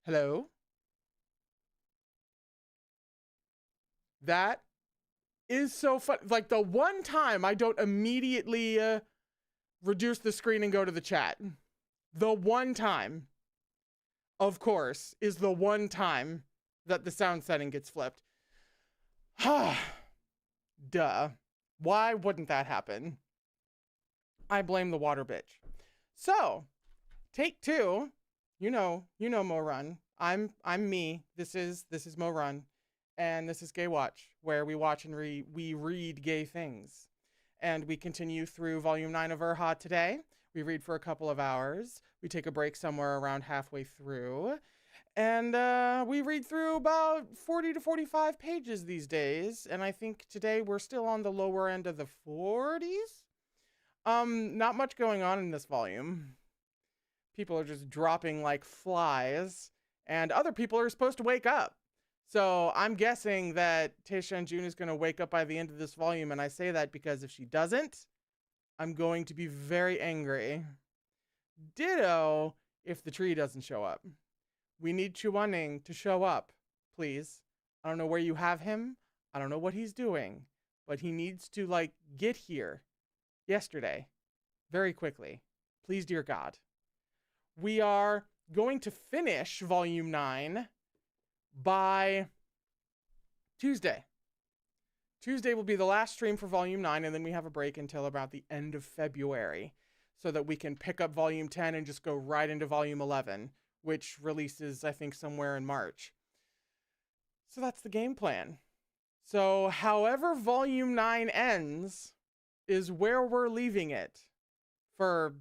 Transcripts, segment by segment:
Hello? That is so fun. Like the one time I don't immediately reduce the screen and go to the chat. The one time, of course, is the one time that the sound setting gets flipped. Duh. Why wouldn't that happen? I blame the water bitch. So, take two. Mo Run. I'm me. This is Mo Run. And this is Gaywatch, where we watch and we read gay things. and we continue through Volume 9 of Erha today. We read for a couple of hours. We take a break somewhere around halfway through. And we read through about 40 to 45 pages these days. And I think today we're still on the lower end of the 40s. Not much going on in this volume. People are just dropping like flies. And other people are supposed to wake up. So I'm guessing that Tae-shan Jun is going to wake up by the end of this volume. And I say that because if she doesn't, I'm going to be very angry. Ditto if the tree doesn't show up. We need Chuan-ning to show up, please. I don't know where you have him. I don't know what he's doing. But he needs to, like, get here yesterday. Very quickly. Please, dear God. We are going to finish Volume 9 by Tuesday. Tuesday will be the last stream for Volume 9, and then we have a break until about the end of February so that we can pick up Volume 10 and just go right into Volume 11, which releases, I think, somewhere in March. So that's the game plan. So however Volume 9 ends is where we're leaving it for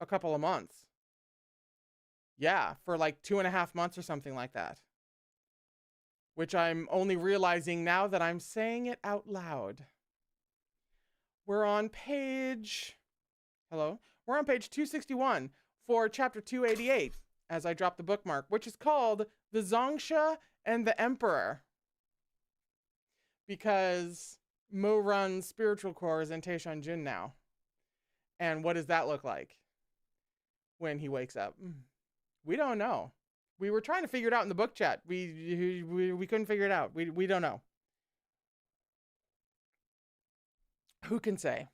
a couple of months. Yeah, for like 2.5 months or something like that. Which I'm only realizing now that I'm saying it out loud. We're on page... Hello? We're on page 261 for chapter 288, as I drop the bookmark, which is called The Zongsha and the Emperor. Because Mo runs Spiritual Cores in Tae-shan Jun now. And what does that look like when he wakes up? We don't know. We were trying to figure it out in the book chat. We couldn't figure it out. We don't know. Who can say?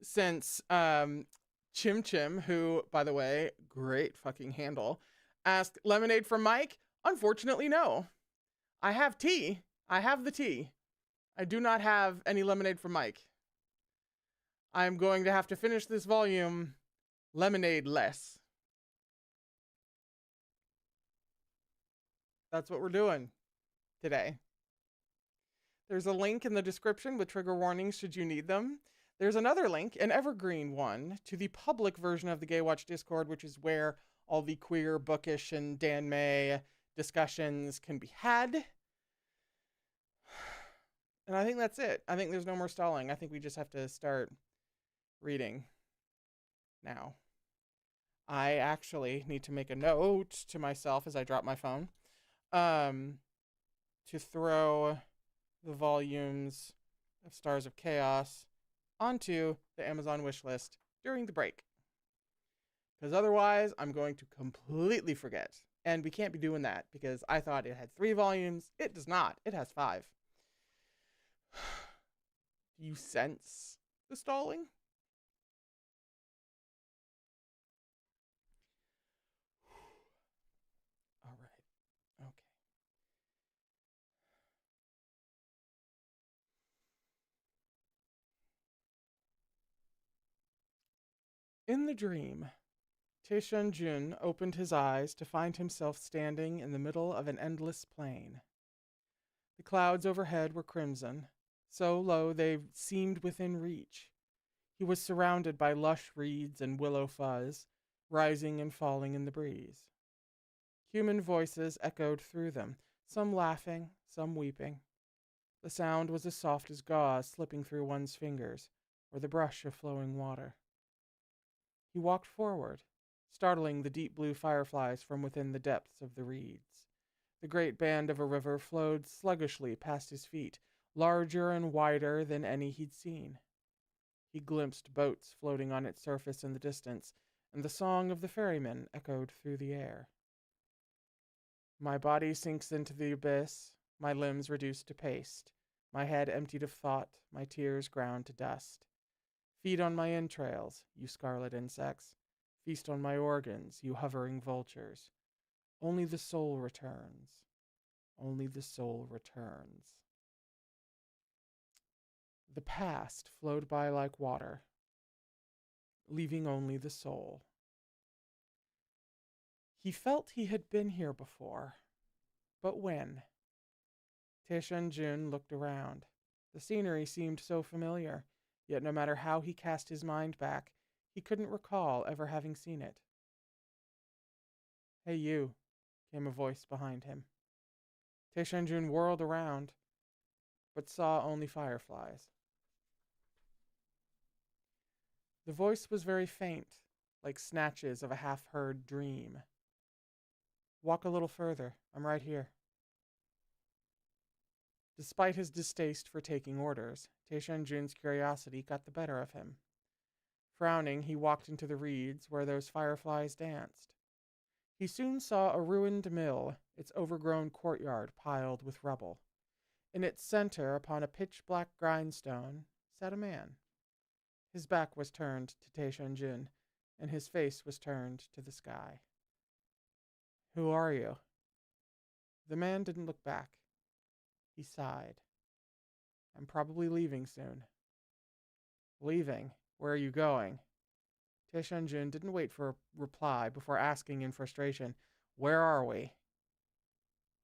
Since Chim Chim, who, by the way, great fucking handle, asked lemonade from Mike. Unfortunately, no. I have tea. I have the tea. I do not have any lemonade from Mike. I'm going to have to finish this volume lemonade-less. That's what we're doing today. There's a link in the description with trigger warnings should you need them. There's another link, an evergreen one, to the public version of the Gaywatch Discord, which is where all the queer, bookish, and danmei discussions can be had. And I think that's it. I think there's no more stalling. I think we just have to start reading now. I actually need to make a note to myself as I drop my phone. To throw the volumes of Stars of Chaos onto the Amazon wishlist during the break. Because otherwise, I'm going to completely forget. And we can't be doing that because I thought it had 3 volumes. It does not. It has 5. Do you sense the stalling? All right. Okay. In the dream, Tae-shan Jun opened his eyes to find himself standing in the middle of an endless plain. The clouds overhead were crimson, so low they seemed within reach. He was surrounded by lush reeds and willow fuzz, rising and falling in the breeze. Human voices echoed through them, some laughing, some weeping. The sound was as soft as gauze slipping through one's fingers, or the brush of flowing water. He walked forward, startling the deep blue fireflies from within the depths of the reeds. The great band of a river flowed sluggishly past his feet, larger and wider than any he'd seen. He glimpsed boats floating on its surface in the distance, and the song of the ferrymen echoed through the air. My body sinks into the abyss, my limbs reduced to paste, my head emptied of thought, my tears ground to dust. Feed on my entrails, you scarlet insects. Feast on my organs, you hovering vultures. Only the soul returns. Only the soul returns. The past flowed by like water, leaving only the soul. He felt he had been here before, but when? Tae-shan Jun looked around. The scenery seemed so familiar, yet no matter how he cast his mind back, he couldn't recall ever having seen it. "Hey, you," came a voice behind him. Taishanjun whirled around, but saw only fireflies. The voice was very faint, like snatches of a half-heard dream. "Walk a little further. I'm right here." Despite his distaste for taking orders, Taishanjun's curiosity got the better of him. Frowning, he walked into the reeds where those fireflies danced. He soon saw a ruined mill, its overgrown courtyard piled with rubble. In its center, upon a pitch-black grindstone, sat a man. His back was turned to Taishanjun, and his face was turned to the sky. "Who are you?" The man didn't look back. He sighed. "I'm probably leaving soon." "Leaving? Where are you going?" Taishanjun didn't wait for a reply before asking in frustration, "Where are we?"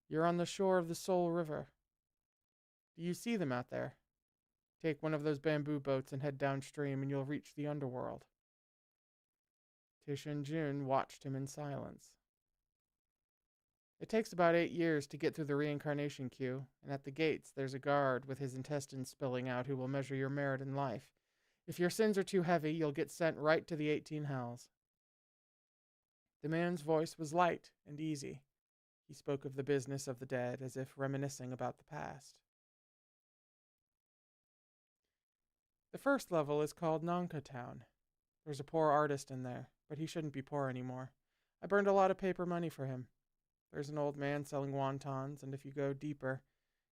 "You're on the shore of the Soul River. Do you see them out there? Take one of those bamboo boats and head downstream and you'll reach the underworld." Taishanjun watched him in silence. "It takes about 8 years to get through the reincarnation queue, and at the gates there's a guard with his intestines spilling out who will measure your merit in life. If your sins are too heavy, you'll get sent right to the 18 hells." The man's voice was light and easy. He spoke of the business of the dead as if reminiscing about the past. "The first level is called Nanka Town. There's a poor artist in there, but he shouldn't be poor anymore. I burned a lot of paper money for him. There's an old man selling wontons, and if you go deeper,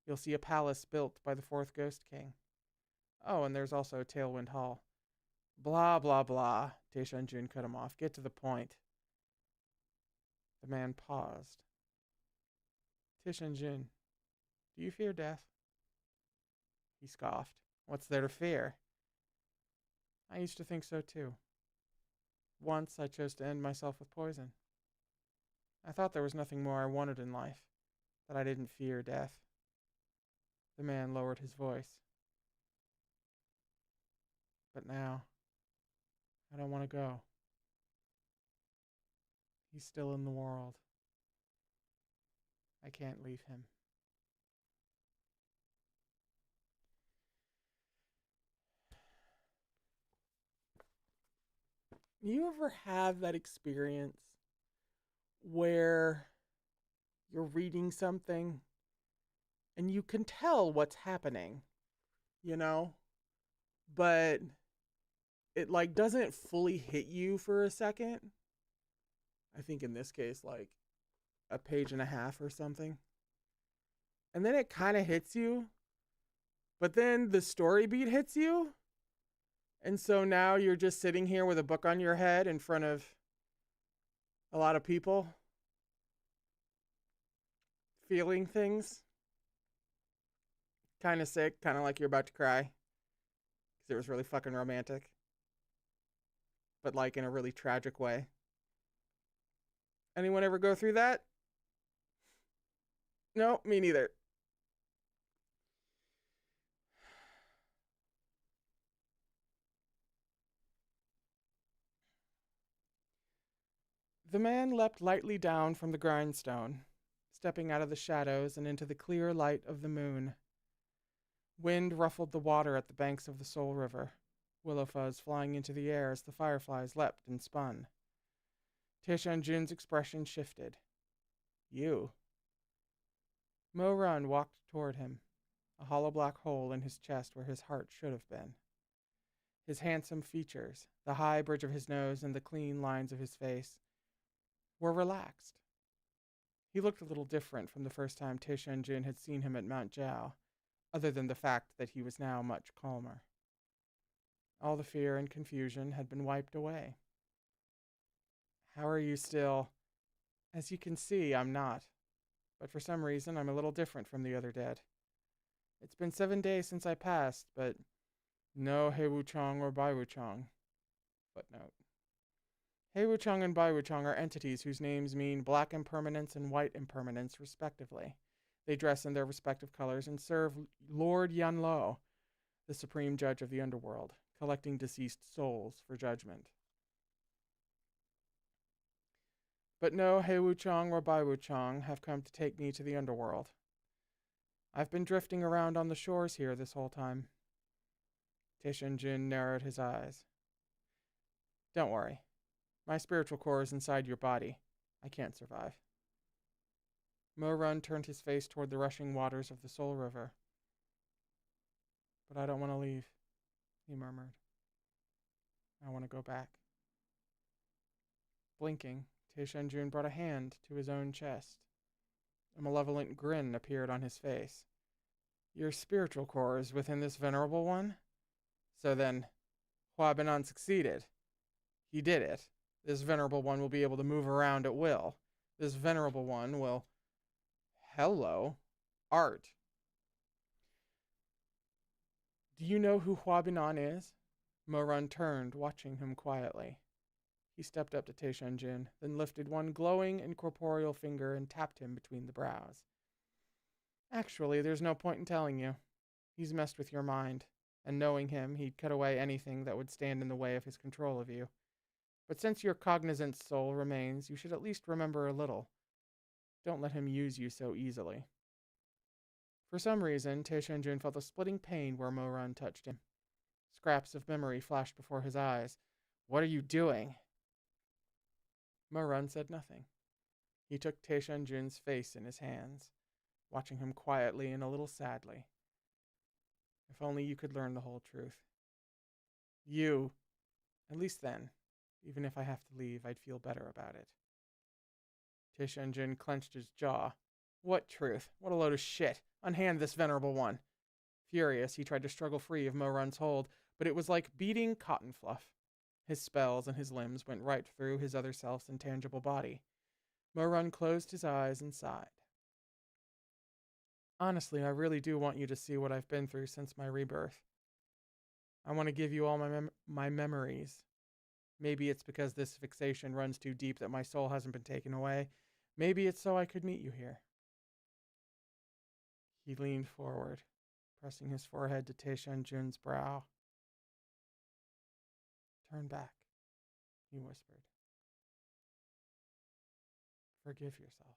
you'll see a palace built by the 4th Ghost King. Oh, and there's also Tailwind Hall." "Blah, blah, blah," Taishanjun cut him off. "Get to the point." The man paused. "Taishanjun, do you fear death?" He scoffed. "What's there to fear?" "I used to think so too. Once I chose to end myself with poison. I thought there was nothing more I wanted in life, that I didn't fear death." The man lowered his voice. "But now, I don't want to go. He's still in the world. I can't leave him." You ever have that experience where you're reading something and you can tell what's happening, you know, but it like doesn't fully hit you for a second? I think in this case, like a page and a half or something. And then it kind of hits you, but then the story beat hits you. And so now you're just sitting here with a book on your head in front of a lot of people, feeling things. Kind of sick, kind of like you're about to cry. Because it was really fucking romantic. But like in a really tragic way. Anyone ever go through that? No, me neither. The man leapt lightly down from the grindstone, stepping out of the shadows and into the clear light of the moon. Wind ruffled the water at the banks of the Soul River, willow fuzz flying into the air as the fireflies leapt and spun. Taishanjun's expression shifted. "You." Mo Run walked toward him, a hollow black hole in his chest where his heart should have been. His handsome features, the high bridge of his nose and the clean lines of his face, were relaxed. He looked a little different from the first time Taishanjun had seen him at Mount Jiao, other than the fact that he was now much calmer. All the fear and confusion had been wiped away. "How are you still?" "As you can see, I'm not. But for some reason, I'm a little different from the other dead. It's been 7 days since I passed, but no Heiwuchang or Baiwuchang." Footnote. Heiwuchang and Baiwuchang are entities whose names mean black impermanence and white impermanence, respectively. They dress in their respective colors and serve Lord Yanlo, the supreme judge of the underworld, collecting deceased souls for judgment. But no Heiwuchong or Baiwuchong have come to take me to the underworld. I've been drifting around on the shores here this whole time. Tishanjin narrowed his eyes. Don't worry. My spiritual core is inside your body. I can't survive. Mo-Run turned his face toward the rushing waters of the Soul River. But I don't want to leave, he murmured. I want to go back. Blinking, Tishanjun brought a hand to his own chest. A malevolent grin appeared on his face. Your spiritual core is within this venerable one? So then, Huabinan succeeded. He did it. This venerable one will be able to move around at will. This venerable one will... Hello. Art. Do you know who Huabinan is? Mo-Run turned, watching him quietly. He stepped up to Taishanjin, then lifted one glowing, incorporeal finger and tapped him between the brows. Actually, there's no point in telling you. He's messed with your mind, and knowing him, he'd cut away anything that would stand in the way of his control of you. But since your cognizant soul remains, you should at least remember a little. Don't let him use you so easily. For some reason, Taishanjun felt a splitting pain where Mo-Run touched him. Scraps of memory flashed before his eyes. What are you doing? Mo-Run said nothing. He took Taishanjun's face in his hands, watching him quietly and a little sadly. If only you could learn the whole truth. You, at least then, even if I have to leave, I'd feel better about it. Taishanjun clenched his jaw. What truth? What a load of shit. Unhand this venerable one. Furious, he tried to struggle free of Mo-Run's hold, but it was like beating cotton fluff. His spells and his limbs went right through his other self's intangible body. Mo-Run closed his eyes and sighed. Honestly, I really do want you to see what I've been through since my rebirth. I want to give you all my memories. Maybe it's because this fixation runs too deep that my soul hasn't been taken away. Maybe it's so I could meet you here. He leaned forward, pressing his forehead to Taishanjun's brow. Turn back, he whispered. Forgive yourself.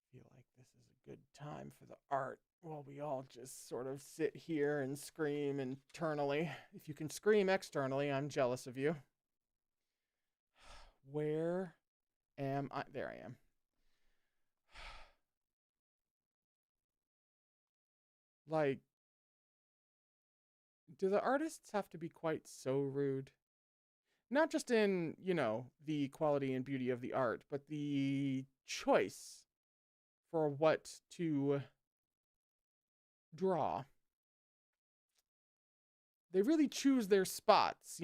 I feel like this is a good time for the art while we all just sort of sit here and scream internally. If you can scream externally, I'm jealous of you. Where am I? There I am. Like, do the artists have to be quite so rude? Not just in, the quality and beauty of the art, but the choice for what to draw. They really choose their spots,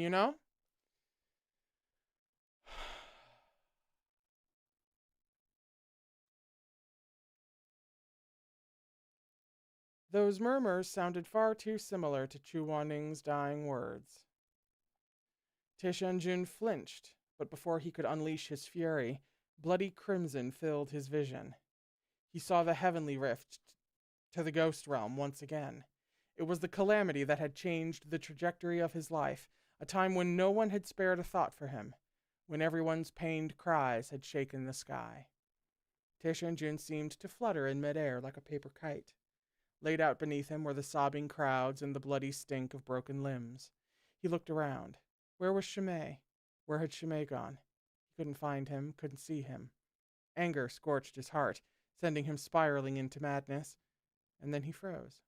Those murmurs sounded far too similar to Chu Waning's dying words. Taishanjun flinched, but before he could unleash his fury, bloody crimson filled his vision. He saw the heavenly rift to the ghost realm once again. It was the calamity that had changed the trajectory of his life, a time when no one had spared a thought for him, when everyone's pained cries had shaken the sky. Taishanjun seemed to flutter in midair like a paper kite. Laid out beneath him were the sobbing crowds and the bloody stink of broken limbs. He looked around. Where was Shimei? Where had Shimei gone? He couldn't find him, couldn't see him. Anger scorched his heart, sending him spiraling into madness, and then he froze.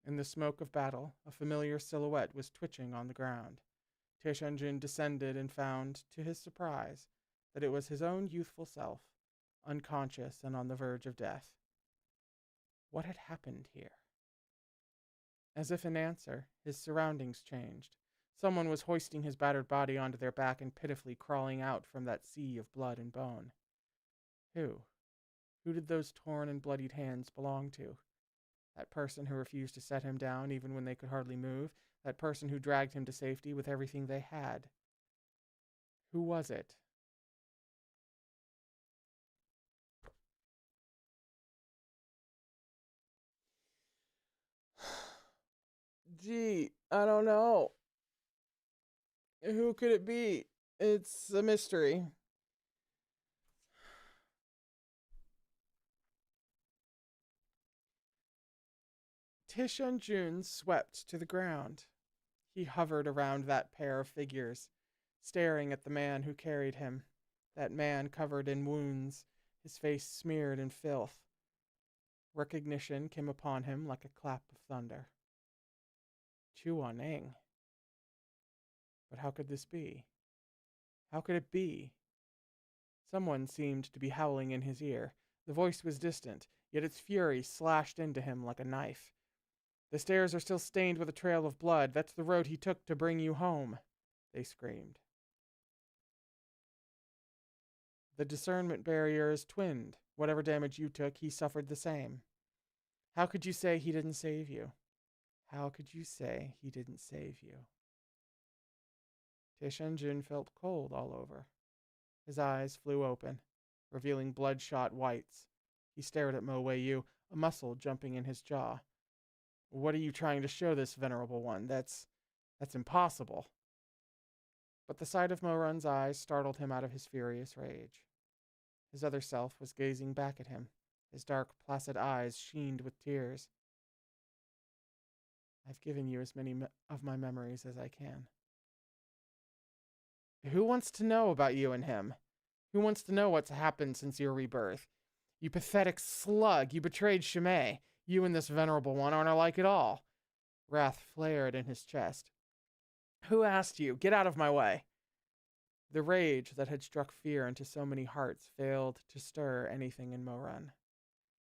In the smoke of battle, a familiar silhouette was twitching on the ground. Taishanjun descended and found, to his surprise, that it was his own youthful self, unconscious and on the verge of death. What had happened here? As if in answer, his surroundings changed. Someone was hoisting his battered body onto their back and pitifully crawling out from that sea of blood and bone. Who? Who did those torn and bloodied hands belong to? That person who refused to set him down even when they could hardly move? That person who dragged him to safety with everything they had? Who was it? Gee, I don't know. Who could it be? It's a mystery. Tishun Jun swept to the ground. He hovered around that pair of figures, staring at the man who carried him, that man covered in wounds, his face smeared in filth. Recognition came upon him like a clap of thunder. Chuan-ing. But how could this be? How could it be? Someone seemed to be howling in his ear. The voice was distant, yet its fury slashed into him like a knife. The stairs are still stained with a trail of blood. That's the road he took to bring you home, they screamed. The discernment barrier is twinned. Whatever damage you took, he suffered the same. How could you say he didn't save you? How could you say he didn't save you? Tishun Jun felt cold all over. His eyes flew open, revealing bloodshot whites. He stared at Mo Wei-yu, a muscle jumping in his jaw. What are you trying to show this venerable one? That's impossible. But the sight of Mo-run's eyes startled him out of his furious rage. His other self was gazing back at him, his dark, placid eyes sheened with tears. I've given you as many of my memories as I can. Who wants to know about you and him? Who wants to know what's happened since your rebirth? You pathetic slug, you betrayed Shimei. You and this venerable one aren't alike at all. Wrath flared in his chest. Who asked you? Get out of my way. The rage that had struck fear into so many hearts failed to stir anything in Mo-run,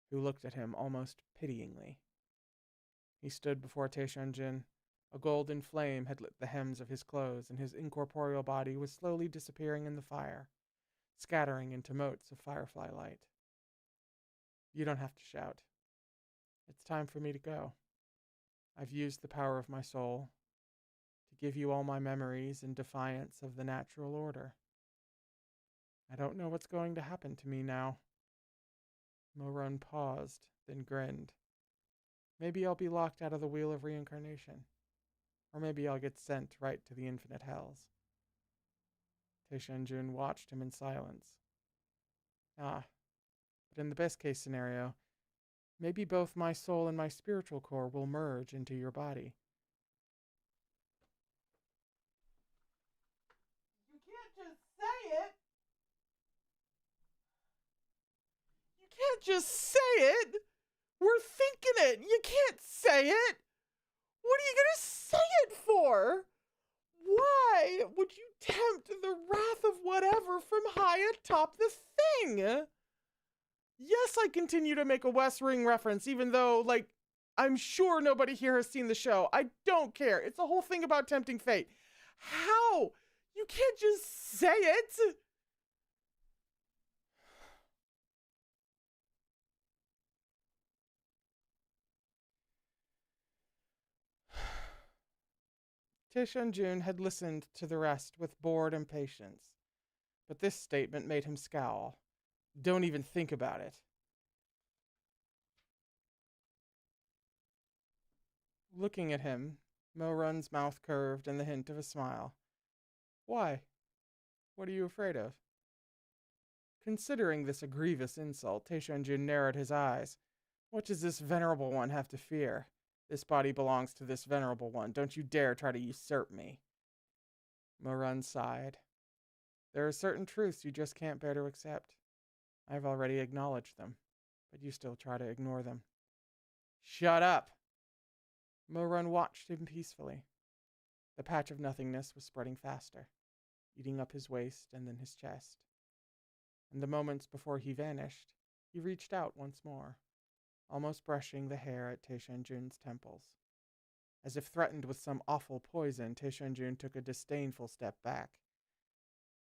who looked at him almost pityingly. He stood before Tishun Jun. A golden flame had lit the hems of his clothes, and his incorporeal body was slowly disappearing in the fire, scattering into motes of firefly light. You don't have to shout. It's time for me to go. I've used the power of my soul to give you all my memories in defiance of the natural order. I don't know what's going to happen to me now. Mo-run paused, then grinned. Maybe I'll be locked out of the wheel of reincarnation. Or maybe I'll get sent right to the infinite hells. Tishun Jun watched him in silence. But in the best case scenario, maybe both my soul and my spiritual core will merge into your body. You can't just say it! You can't just say it! We're thinking it! You can't say it! What are you gonna say it for? Why would you tempt the wrath of whatever from high atop the thing? Yes, I continue to make a West Ring reference, even though, I'm sure nobody here has seen the show. I don't care. It's a whole thing about tempting fate. How? You can't just say it! Tishun Jun had listened to the rest with bored impatience, but this statement made him scowl. Don't even think about it. Looking at him, Mo-run's mouth curved in the hint of a smile. Why? What are you afraid of? Considering this a grievous insult, Tishun Jun narrowed his eyes. What does this venerable one have to fear? This body belongs to this venerable one. Don't you dare try to usurp me. Mo-run sighed. There are certain truths you just can't bear to accept. I've already acknowledged them, but you still try to ignore them. Shut up! Mo-run watched him peacefully. The patch of nothingness was spreading faster, eating up his waist and then his chest. In the moments before he vanished, he reached out once more, almost brushing the hair at Tishun Jun's temples. As if threatened with some awful poison, Tishun Jun took a disdainful step back.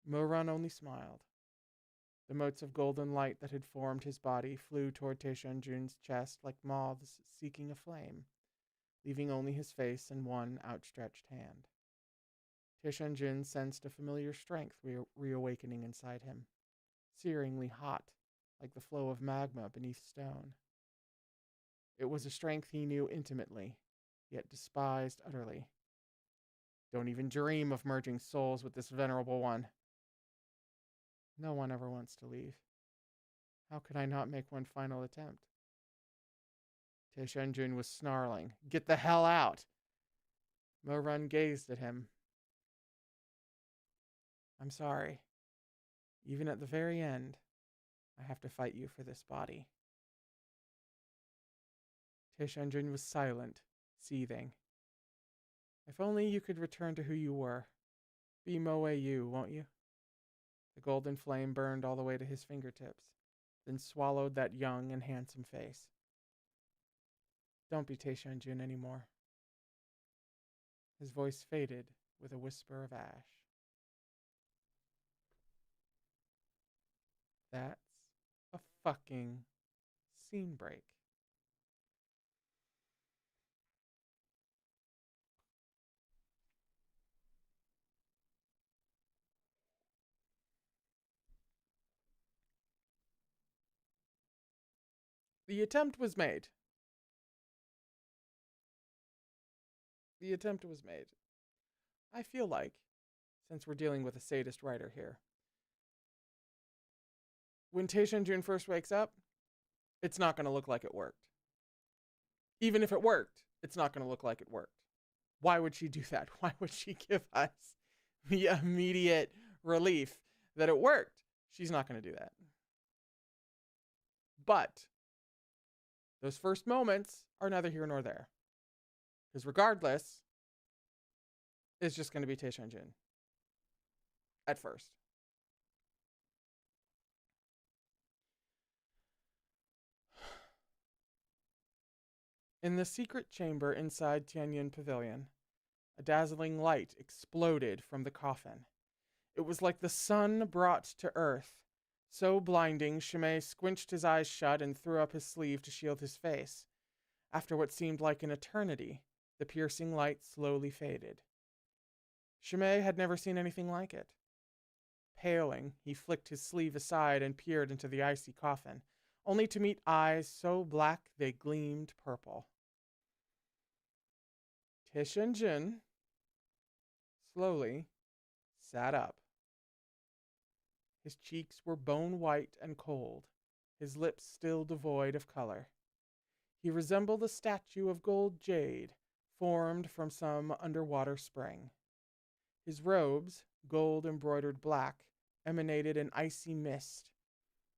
Mo-run only smiled. The motes of golden light that had formed his body flew toward Tishun Jun's chest like moths seeking a flame, leaving only his face and one outstretched hand. Tishun Jun sensed a familiar strength reawakening inside him, searingly hot, like the flow of magma beneath stone. It was a strength he knew intimately, yet despised utterly. Don't even dream of merging souls with this venerable one. No one ever wants to leave. How could I not make one final attempt? Taishanjun was snarling. Get the hell out! Mo-Run gazed at him. I'm sorry. Even at the very end, I have to fight you for this body. Taishanjun was silent, seething. If only you could return to who you were. Be Moe you, won't you? The golden flame burned all the way to his fingertips, then swallowed that young and handsome face. Don't be Taishanjun anymore. His voice faded with a whisper of ash. That's a fucking scene break. The attempt was made. The attempt was made. I feel like, since we're dealing with a sadist writer here, when Taishanjun first wakes up, it's not going to look like it worked. Even if it worked, it's not going to look like it worked. Why would she do that? Why would she give us the immediate relief that it worked? She's not going to do that. But those first moments are neither here nor there. Because regardless, it's just going to be Taishanjun. At first. In the secret chamber inside Tianyin Pavilion, a dazzling light exploded from the coffin. It was like the sun brought to earth. So blinding, Shimei squinched his eyes shut and threw up his sleeve to shield his face. After what seemed like an eternity, the piercing light slowly faded. Shimei had never seen anything like it. Paling, he flicked his sleeve aside and peered into the icy coffin, only to meet eyes so black they gleamed purple. Taishanjun slowly sat up. His cheeks were bone white and cold, his lips still devoid of color. He resembled a statue of gold jade formed from some underwater spring. His robes, gold embroidered black, emanated an icy mist.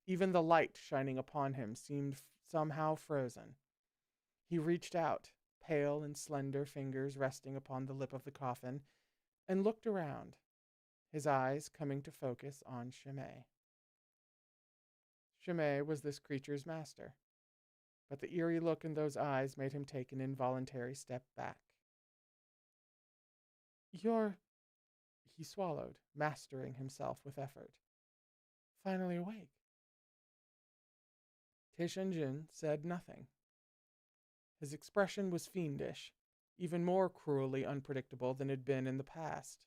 Even the light shining upon him seemed somehow frozen. He reached out, pale and slender fingers resting upon the lip of the coffin, and looked around, his eyes coming to focus on Shimei. Shimei was this creature's master, but the eerie look in those eyes made him take an involuntary step back. You're... He swallowed, mastering himself with effort. Finally awake. Taishanjun said nothing. His expression was fiendish, even more cruelly unpredictable than it had been in the past.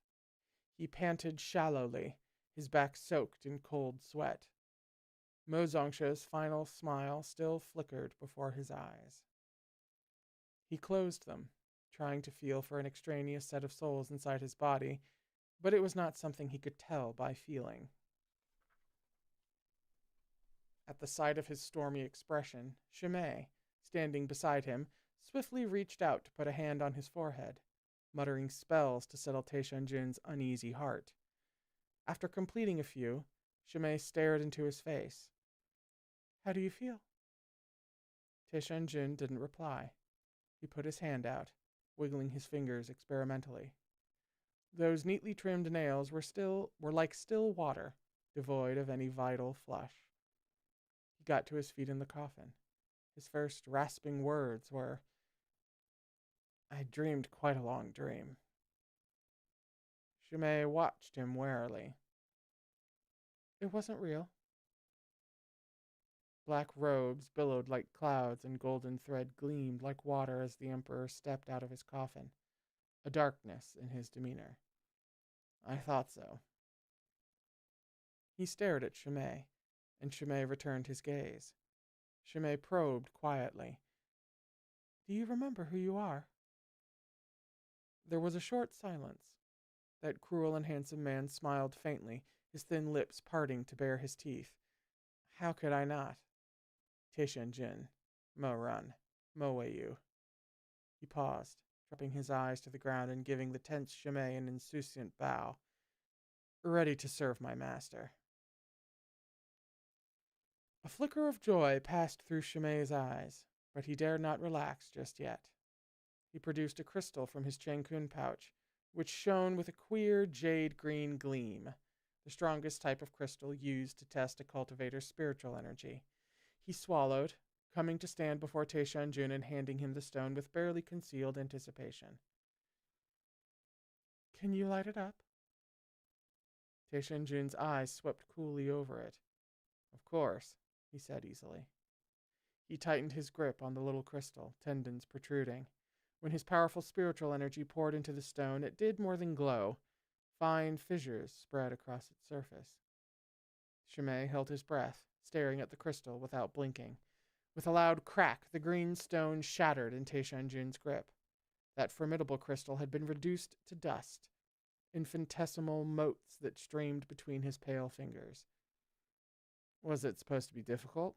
He panted shallowly, his back soaked in cold sweat. Mo Zongsha's final smile still flickered before his eyes. He closed them, trying to feel for an extraneous set of souls inside his body, but it was not something he could tell by feeling. At the sight of his stormy expression, Shimei, standing beside him, swiftly reached out to put a hand on his forehead, muttering spells to settle Taishanjun's uneasy heart. After completing a few, Shimei stared into his face. How do you feel? Taishanjun didn't reply. He put his hand out, wiggling his fingers experimentally. Those neatly trimmed nails were like still water, devoid of any vital flush. He got to his feet in the coffin. His first rasping words were, I dreamed quite a long dream. Shimei watched him warily. It wasn't real. Black robes billowed like clouds and golden thread gleamed like water as the emperor stepped out of his coffin, a darkness in his demeanor. I thought so. He stared at Shimei, and Shimei returned his gaze. Shimei probed quietly. Do you remember who you are? There was a short silence. That cruel and handsome man smiled faintly, his thin lips parting to bare his teeth. How could I not? Tishan Jin. Mo run. Mo way you. He paused, dropping his eyes to the ground and giving the tense Shimei an insouciant bow. Ready to serve my master. A flicker of joy passed through Shimei's eyes, but he dared not relax just yet. He produced a crystal from his Changkun pouch, which shone with a queer jade-green gleam, the strongest type of crystal used to test a cultivator's spiritual energy. He swallowed, coming to stand before Taishan Jun and handing him the stone with barely concealed anticipation. Can you light it up? Taishan Jun's eyes swept coolly over it. Of course, he said easily. He tightened his grip on the little crystal, tendons protruding. When his powerful spiritual energy poured into the stone, it did more than glow. Fine fissures spread across its surface. Shimei held his breath, staring at the crystal without blinking. With a loud crack, the green stone shattered in Taishan Jun's grip. That formidable crystal had been reduced to dust, infinitesimal motes that streamed between his pale fingers. Was it supposed to be difficult?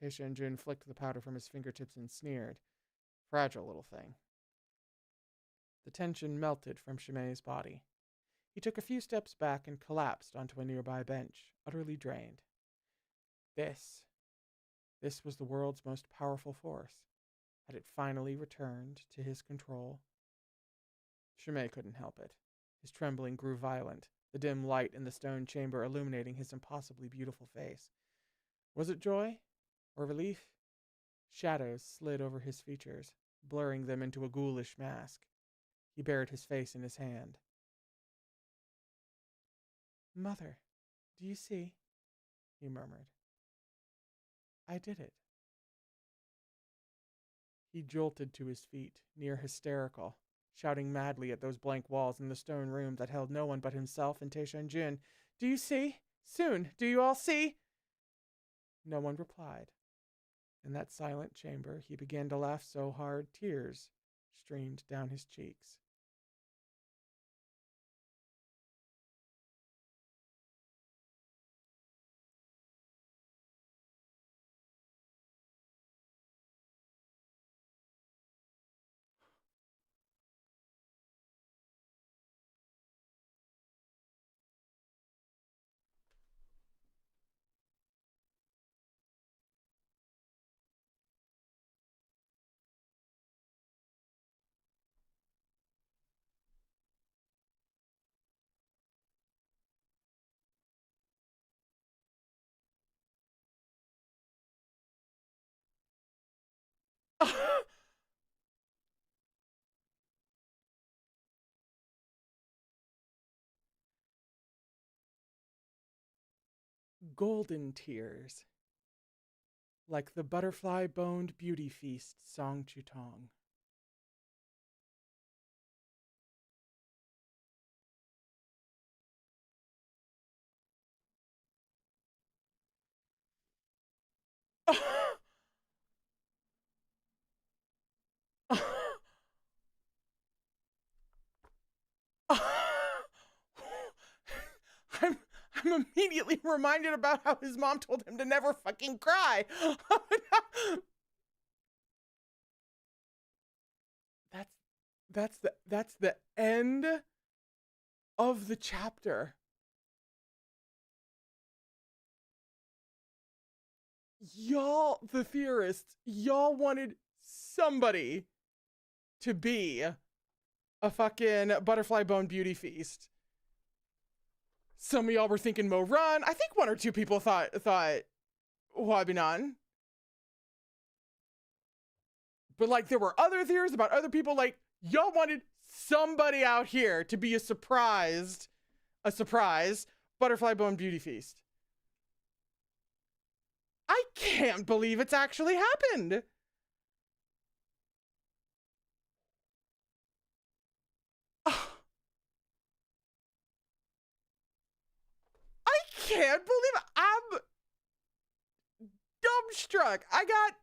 Taishan Jun flicked the powder from his fingertips and sneered. Fragile little thing. The tension melted from Shimei's body. He took a few steps back and collapsed onto a nearby bench, utterly drained. This was the world's most powerful force. Had it finally returned to his control? Shimei couldn't help it. His trembling grew violent, the dim light in the stone chamber illuminating his impossibly beautiful face. Was it joy? Or relief? Shadows slid over his features, blurring them into a ghoulish mask. He buried his face in his hand. Mother, do you see? He murmured. I did it. He jolted to his feet, near hysterical, shouting madly at those blank walls in the stone room that held no one but himself and Taishan Jun. Do you see? Soon, do you all see? No one replied. In that silent chamber, he began to laugh so hard tears streamed down his cheeks. Golden tears, like the butterfly-boned beauty feast Song Chutong. I'm I'm immediately reminded about how his mom told him to never fucking cry. That's the end of the chapter. Y'all, the theorists, y'all wanted somebody to be a fucking butterfly bone beauty feast. Some of y'all were thinking Mo Run. I think one or two people thought Huabinan. But like there were other theories about other people. Like y'all wanted somebody out here to be a surprise butterfly bone beauty feast. I can't believe it's actually happened. I can't believe it. I'm dumbstruck. I got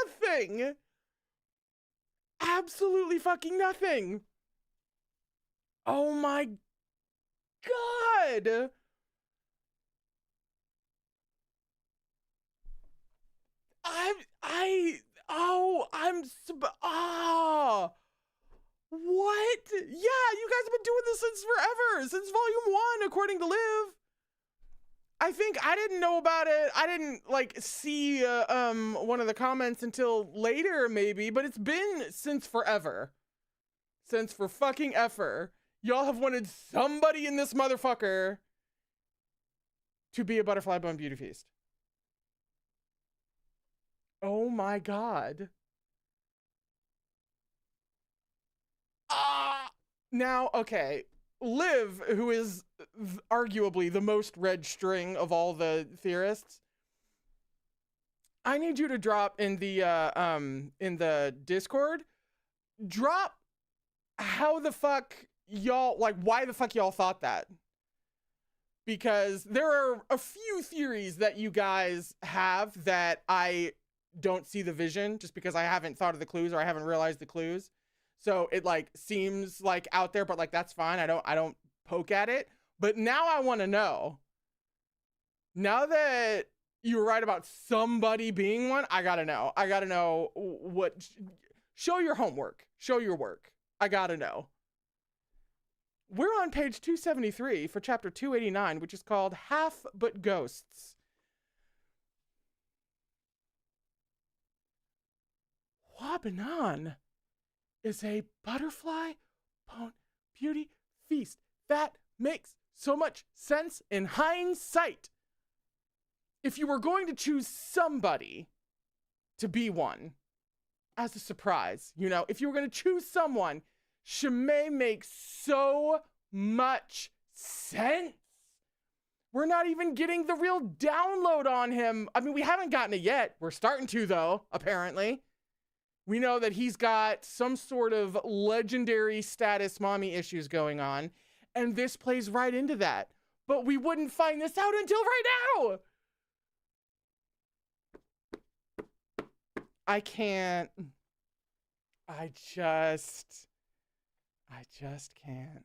nothing. Absolutely fucking nothing. Oh my god! I'm I oh I'm ah what? Yeah, you guys have been doing this since forever, since volume 1, according to Liv. I think I didn't know about it. I didn't like see one of the comments until later maybe, but it's been since forever. Since for fucking ever. Y'all have wanted somebody in this motherfucker to be a butterfly bone beauty feast. Oh my god. Ah! Now, okay. Liv, who is arguably the most read string of all the theorists, I need you to drop in the Discord, drop how the fuck y'all, like, why the fuck y'all thought that. Because there are a few theories that you guys have that I don't see the vision, just because I haven't thought of the clues or I haven't realized the clues. So it like seems like out there, but like that's fine. I don't poke at it. But now I want to know. Now that you were right about somebody being one, I gotta know. I gotta know what. Show your homework. Show your work. I gotta know. We're on page 273 for chapter 289, which is called Half But Ghosts. Wabanan is a butterfly bone beauty feast. That makes so much sense in hindsight. If you were going to choose somebody to be one as a surprise, you know, if you were going to choose someone, Shimei makes so much sense. We're not even getting the real download on him. I mean, we haven't gotten it yet. We're starting to, though, apparently. We know that he's got some sort of legendary status mommy issues going on, and this plays right into that. But we wouldn't find this out until right now. I can't. I just can't.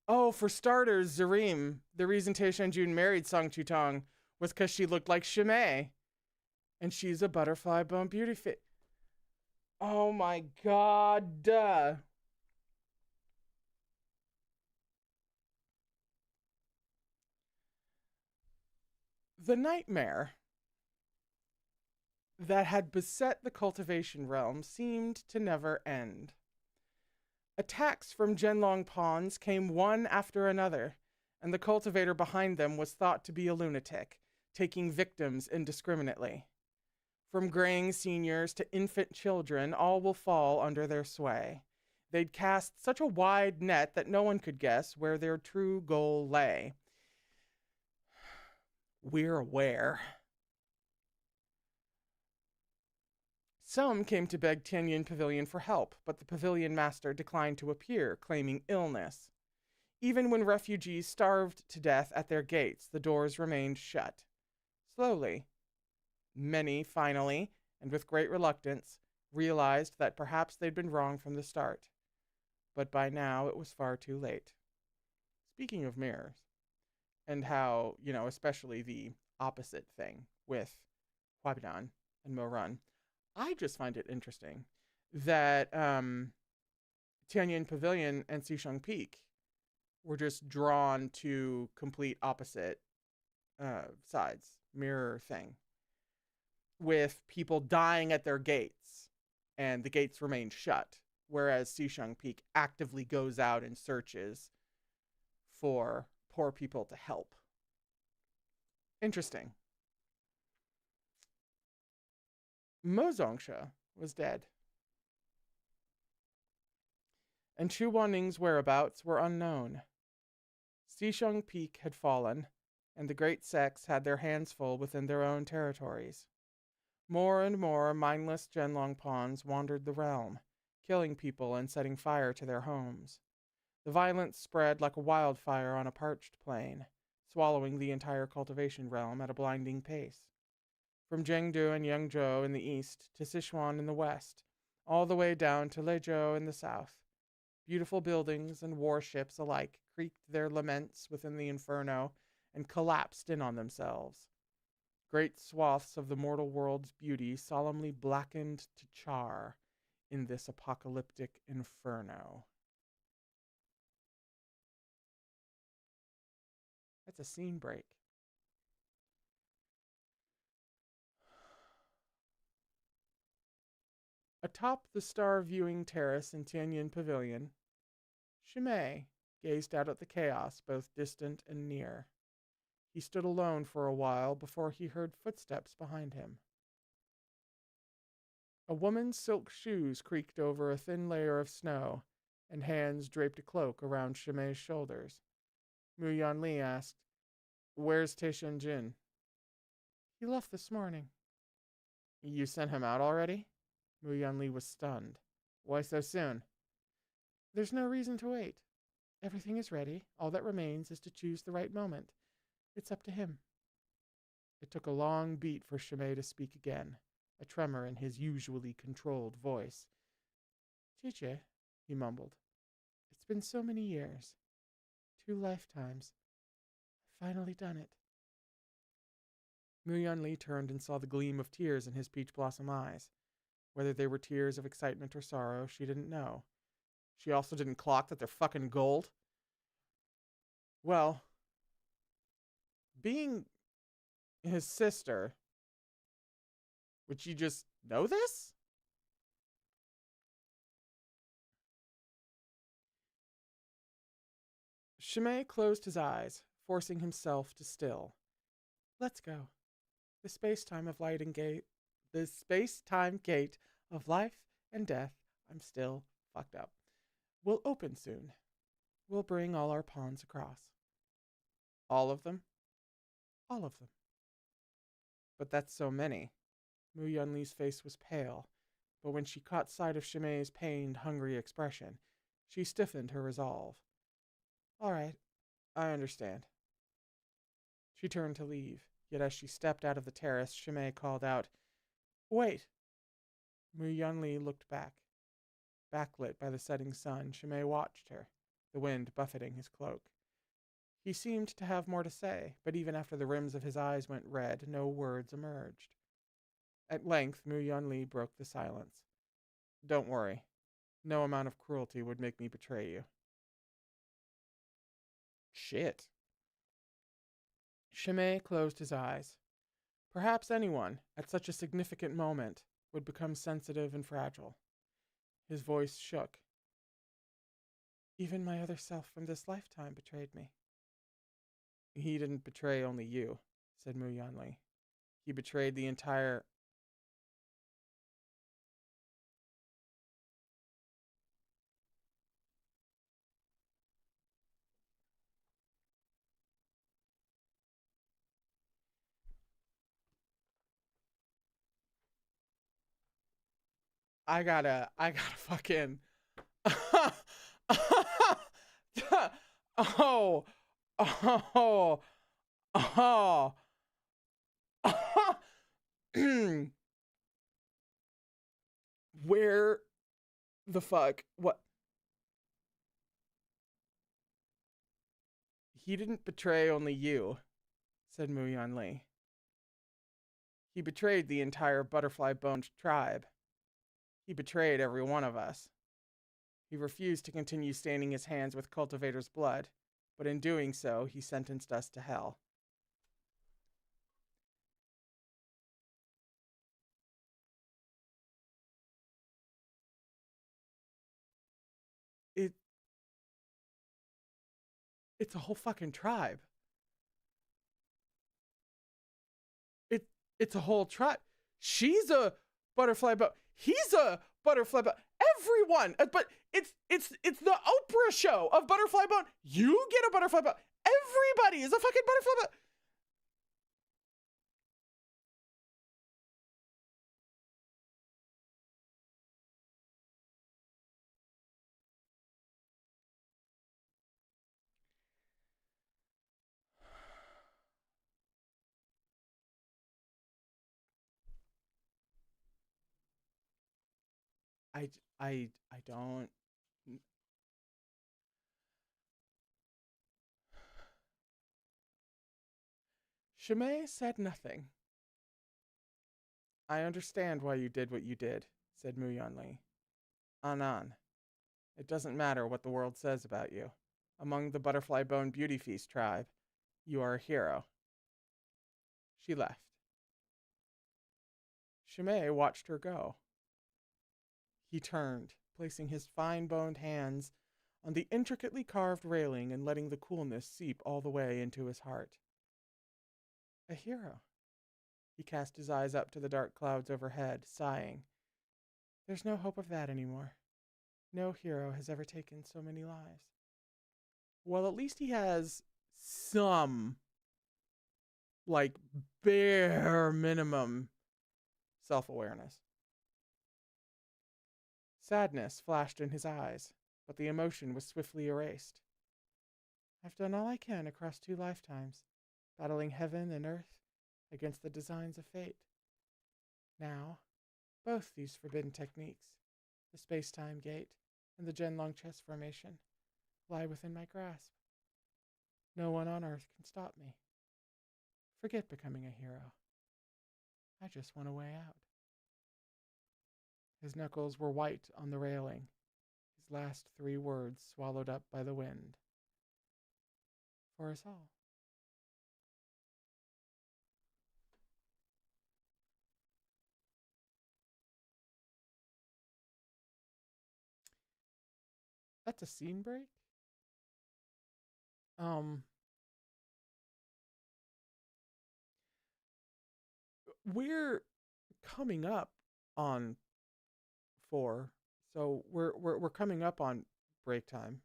Oh, for starters, Zareem, the reason Taishan Jun married Song Chutong was because she looked like Shimei. And she's a butterfly bone beauty fit. Oh my god. The nightmare that had beset the cultivation realm seemed to never end. Attacks from Zhenlong pawns came one after another, and the cultivator behind them was thought to be a lunatic, taking victims indiscriminately. From graying seniors to infant children, all will fall under their sway. They'd cast such a wide net that no one could guess where their true goal lay. We're aware. Some came to beg Tianyin Pavilion for help, but the pavilion master declined to appear, claiming illness. Even when refugees starved to death at their gates, the doors remained shut. Slowly, many, finally, and with great reluctance, realized that perhaps they'd been wrong from the start. But by now it was far too late. Speaking of mirrors, and how, you know, especially the opposite thing with Huabidan and Morun, I just find it interesting that Tianyin Pavilion and Xisheng Peak were just drawn to complete opposite sides, mirror thing, with people dying at their gates and the gates remain shut, whereas Xisheng Peak actively goes out and searches for poor people to help. Interesting. Mo Zongsha was dead, and Chu Waning's whereabouts were unknown. Xisheng Peak had fallen, and the great sects had their hands full within their own territories. More and more mindless Zhenlong pawns wandered the realm, killing people and setting fire to their homes. The violence spread like a wildfire on a parched plain, swallowing the entire cultivation realm at a blinding pace. From Chengdu and Yangzhou in the east to Sichuan in the west, all the way down to Lezhou in the south. Beautiful buildings and warships alike creaked their laments within the inferno and collapsed in on themselves. Great swaths of the mortal world's beauty solemnly blackened to char in this apocalyptic inferno. That's a scene break. Atop the star-viewing terrace in Tianyin Pavilion, Chimay gazed out at the chaos, both distant and near. He stood alone for a while before he heard footsteps behind him. A woman's silk shoes creaked over a thin layer of snow, and hands draped a cloak around Chimay's shoulders. Mu Yanli asked, "Where's Taishan Jin?" "He left this morning." "You sent him out already?" Mu Yanli was stunned. "Why so soon?" "There's no reason to wait. Everything is ready. All that remains is to choose the right moment. It's up to him." It took a long beat for Chimay to speak again, a tremor in his usually controlled voice. "Chiche," he mumbled. "It's been so many years. 2 lifetimes. I've finally done it." Mu Yanli turned and saw the gleam of tears in his peach blossom eyes. Whether they were tears of excitement or sorrow, she didn't know. She also didn't clock that they're fucking gold. Well, being his sister, would she just know this? Chimay closed his eyes, forcing himself to still. "Let's go. The space-time of light and gate, the space-time gate of life and death, I'm still fucked up, will open soon. We'll bring all our pawns across." "All of them?" "All of them." "But that's so many." Mu Yunli's face was pale, but when she caught sight of Chimay's pained, hungry expression, she stiffened her resolve. "All right, I understand." She turned to leave, yet as she stepped out of the terrace, Chimay called out, "Wait!" Mu Yunli looked back. Backlit by the setting sun, Chimay watched her, the wind buffeting his cloak. He seemed to have more to say, but even after the rims of his eyes went red, no words emerged. At length, Mu Yunli broke the silence. "Don't worry. No amount of cruelty would make me betray you." Shit. Chimay closed his eyes. Perhaps anyone, at such a significant moment, would become sensitive and fragile. His voice shook. "Even my other self from this lifetime betrayed me." "He didn't betray only you," said Mu Yanli. "He betrayed the entire..." I gotta fucking... oh, oh, oh, where the fuck? What? "He didn't betray only you," said Mu Yanli. "He betrayed the entire butterfly-boned tribe. He betrayed every one of us. He refused to continue staining his hands with cultivator's blood, but in doing so, he sentenced us to hell." It it's a whole fucking tribe. It it's a whole tribe. She's a butterfly, but he's a butterfly, but everyone. But it's the Oprah show of butterfly bone. You get a butterfly bone. Everybody is a fucking butterfly bone. I I don't. Shimei said nothing. I understand why you did what you did, said Mu Yanli. Anan, it doesn't matter what the world says about you. Among the Butterfly Bone Beauty Feast tribe, you are a hero. She left. Shimei watched her go. He turned, placing his fine-boned hands on the intricately carved railing and letting the coolness seep all the way into his heart. A hero. He cast his eyes up to the dark clouds overhead, sighing. There's no hope of that anymore. No hero has ever taken so many lives. Well, at least he has some, like, bare minimum self-awareness. Sadness flashed in his eyes, but the emotion was swiftly erased. I've done all I can across 2 lifetimes, battling heaven and earth against the designs of fate. Now, both these forbidden techniques, the space-time gate and the Genlong chess formation, lie within my grasp. No one on Earth can stop me. Forget becoming a hero. I just want a way out. His knuckles were white on the railing, his last 3 words swallowed up by the wind. For us all. That's a scene break? We're coming up on 4, so we're coming up on break time.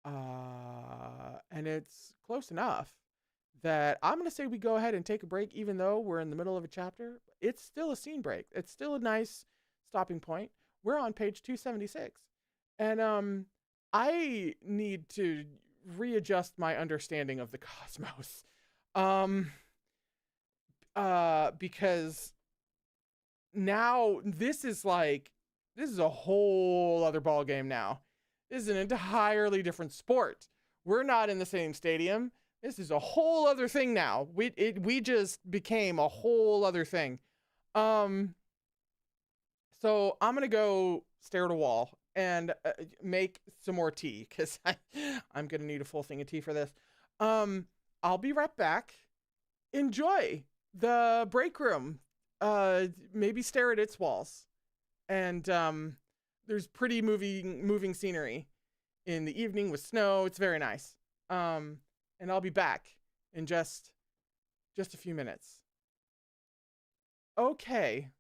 And it's close enough that I'm going to say we go ahead and take a break, even though we're in the middle of a chapter. It's still a scene break. It's still a nice stopping point. We're on page 276. And I need to readjust my understanding of the cosmos. Because now this is a whole other ball game now. This is an entirely different sport. We're not in the same stadium. This is a whole other thing now. We just became a whole other thing. So I'm gonna go stare at a wall and make some more tea, because I'm gonna need a full thing of tea for this. I'll be right back. Enjoy the break room. Maybe stare at its walls. And there's pretty moving scenery in the evening with snow. It's very nice. And I'll be back in just a few minutes. Okay.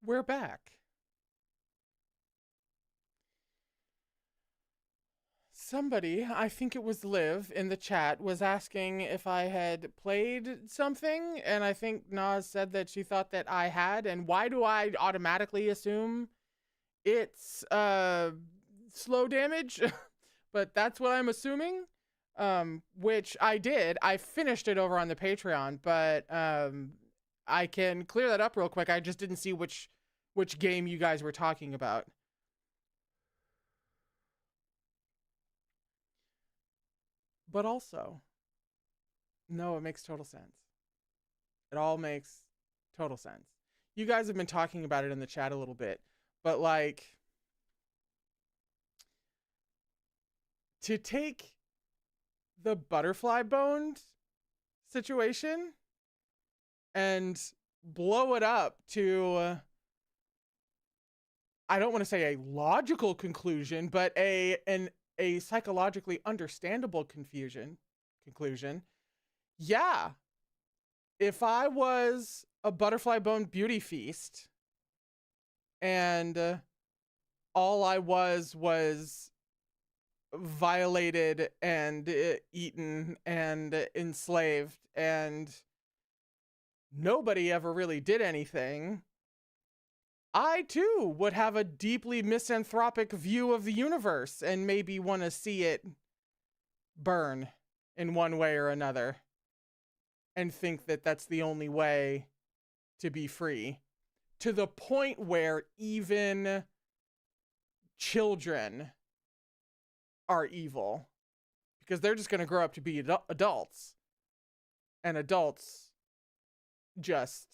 We're back. Somebody, I think it was Liv in the chat, was asking if I had played something, and I think Nas said that she thought that I had, and why do I automatically assume it's slow damage? But that's what I'm assuming. Which I did. I finished it over on the Patreon, but I can clear that up real quick. I just didn't see which game you guys were talking about. But also, no, it makes total sense. It all makes total sense. You guys have been talking about it in the chat a little bit, but like, to take the butterfly boned situation and blow it up to, I don't want to say a logical conclusion, but a psychologically understandable conclusion. Yeah. If I was a butterfly bone beauty feast and all I was violated and eaten and enslaved and nobody ever really did anything, I too would have a deeply misanthropic view of the universe and maybe want to see it burn in one way or another and think that that's the only way to be free, to the point where even children are evil because they're just going to grow up to be adults, and adults just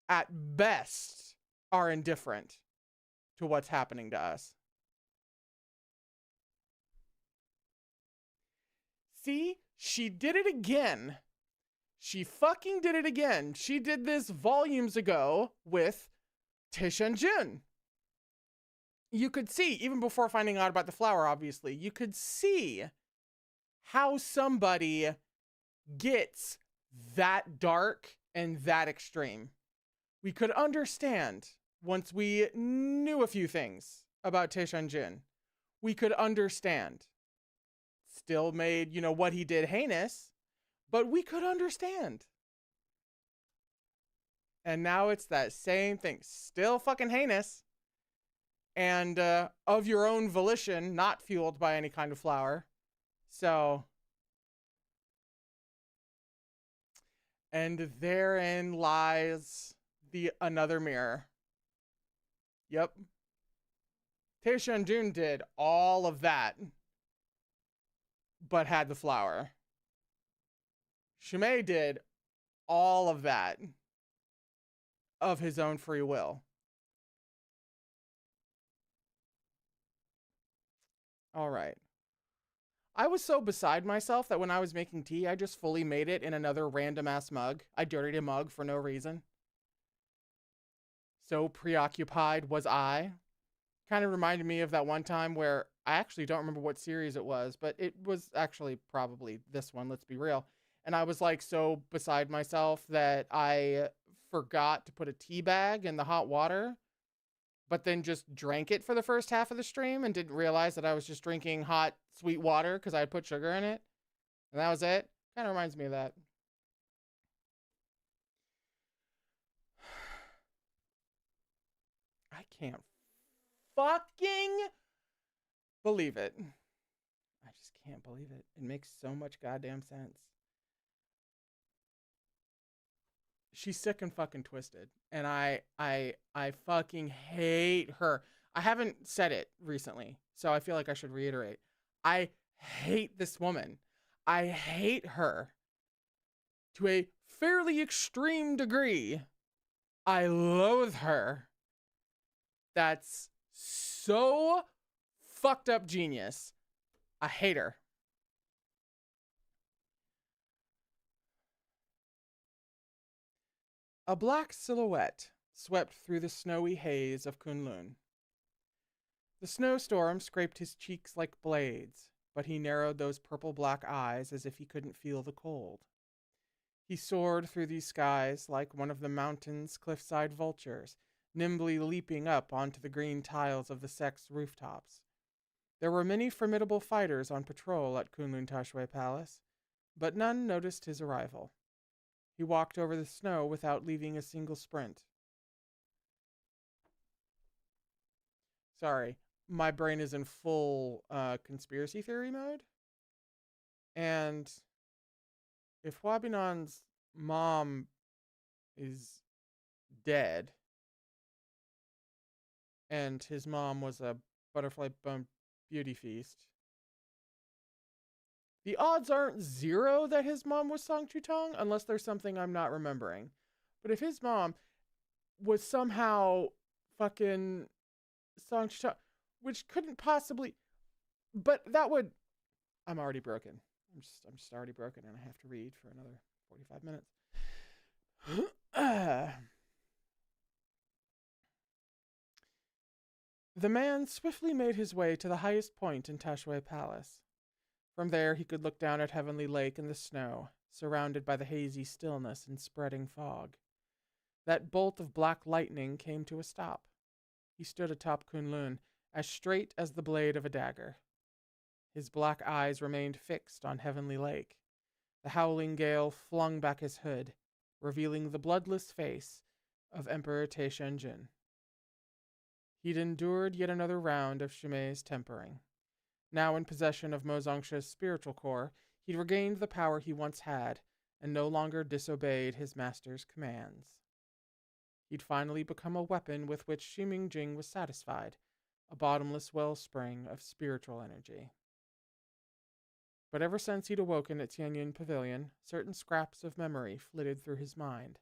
at best are indifferent to what's happening to us. See, she did it again. She fucking did it again. She did this volumes ago with Tish and Jun. You could see, even before finding out about the flower, obviously, you could see how somebody gets that dark and that extreme. We could understand once we knew a few things about Tish and Jun. We could understand. Still made, what he did heinous, but we could understand. And now it's that same thing. Still fucking heinous. And of your own volition, not fueled by any kind of flower. So. And therein lies another mirror. Yep. Tish and Jun did all of that, but had the flower. Shumei did all of that of his own free will. All right. I was so beside myself that when I was making tea, I just fully made it in another random ass mug. I dirtied a mug for no reason. So preoccupied was I. Kind of reminded me of that one time where I actually don't remember what series it was, but it was actually probably this one, let's be real. And I was like so beside myself that I forgot to put a tea bag in the hot water, but then just drank it for the first half of the stream and didn't realize that I was just drinking hot, sweet water because I had put sugar in it. And that was it. Kind of reminds me of that. I can't fucking believe it. I just can't believe it. It makes so much goddamn sense. She's sick and fucking twisted. And I fucking hate her. I haven't said it recently, so I feel like I should reiterate. I hate this woman. I hate her to a fairly extreme degree. I loathe her. That's so fucked up genius. I hate her. A black silhouette swept through the snowy haze of Kunlun. The snowstorm scraped his cheeks like blades, but he narrowed those purple-black eyes as if he couldn't feel the cold. He soared through these skies like one of the mountain's cliffside vultures, nimbly leaping up onto the green tiles of the sect's rooftops. There were many formidable fighters on patrol at Kunlun Tashway Palace, but none noticed his arrival. He walked over the snow without leaving a single sprint. Sorry, my brain is in full conspiracy theory mode. And if Huabinan's mom is dead, and his mom was a butterfly bump beauty feast, the odds aren't zero that his mom was Song Chutong, unless there's something I'm not remembering. But if his mom was somehow fucking Song Chutong, which couldn't possibly, but that would, I'm already broken. I'm just already broken, and I have to read for another 45 minutes. The man swiftly made his way to the highest point in Tashway Palace. From there, he could look down at Heavenly Lake and the snow, surrounded by the hazy stillness and spreading fog. That bolt of black lightning came to a stop. He stood atop Kunlun, as straight as the blade of a dagger. His black eyes remained fixed on Heavenly Lake. The howling gale flung back his hood, revealing the bloodless face of Emperor Taishanjin. He'd endured yet another round of Shumei's tempering. Now in possession of Mozongsha's spiritual core, he'd regained the power he once had, and no longer disobeyed his master's commands. He'd finally become a weapon with which Ximing Jing was satisfied, a bottomless wellspring of spiritual energy. But ever since he'd awoken at Tianyin Pavilion, certain scraps of memory flitted through his mind.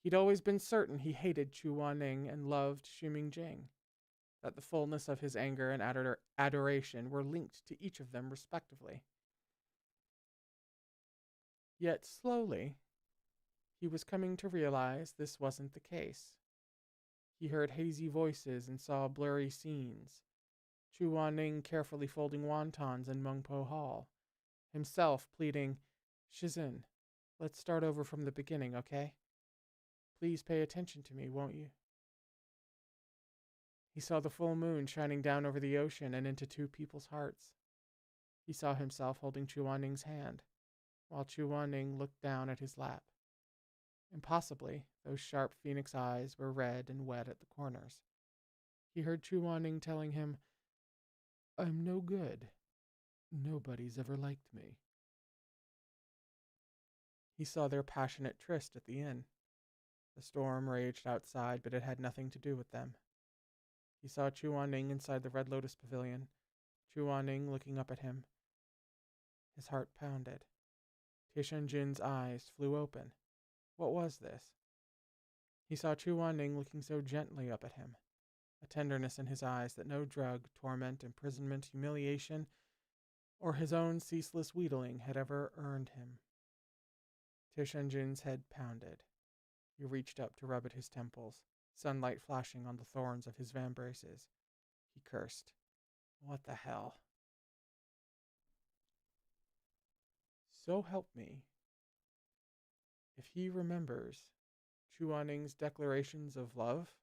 He'd always been certain he hated Chu Wanning and loved Ximing Jing, that the fullness of his anger and adoration were linked to each of them respectively. Yet slowly, he was coming to realize this wasn't the case. He heard hazy voices and saw blurry scenes. Chu Wanning carefully folding wontons in Mengpo Hall, himself pleading, "Shizhen, let's start over from the beginning, okay? Please pay attention to me, won't you?" He saw the full moon shining down over the ocean and into two people's hearts. He saw himself holding Chu Wanning's hand, while Chu Wanning looked down at his lap. Impossibly, those sharp phoenix eyes were red and wet at the corners. He heard Chu Wanning telling him, "I'm no good. Nobody's ever liked me." He saw their passionate tryst at the inn. The storm raged outside, but it had nothing to do with them. He saw Chu Wanning inside the Red Lotus Pavilion, Chu Wanning looking up at him. His heart pounded. Taishanjin's eyes flew open. What was this? He saw Chu Wanning looking so gently up at him, a tenderness in his eyes that no drug, torment, imprisonment, humiliation, or his own ceaseless wheedling had ever earned him. Taishanjin's head pounded. He reached up to rub at his temples, sunlight flashing on the thorns of his vambraces. He cursed. What the hell? So help me. If he remembers Chu Wanning's declarations of love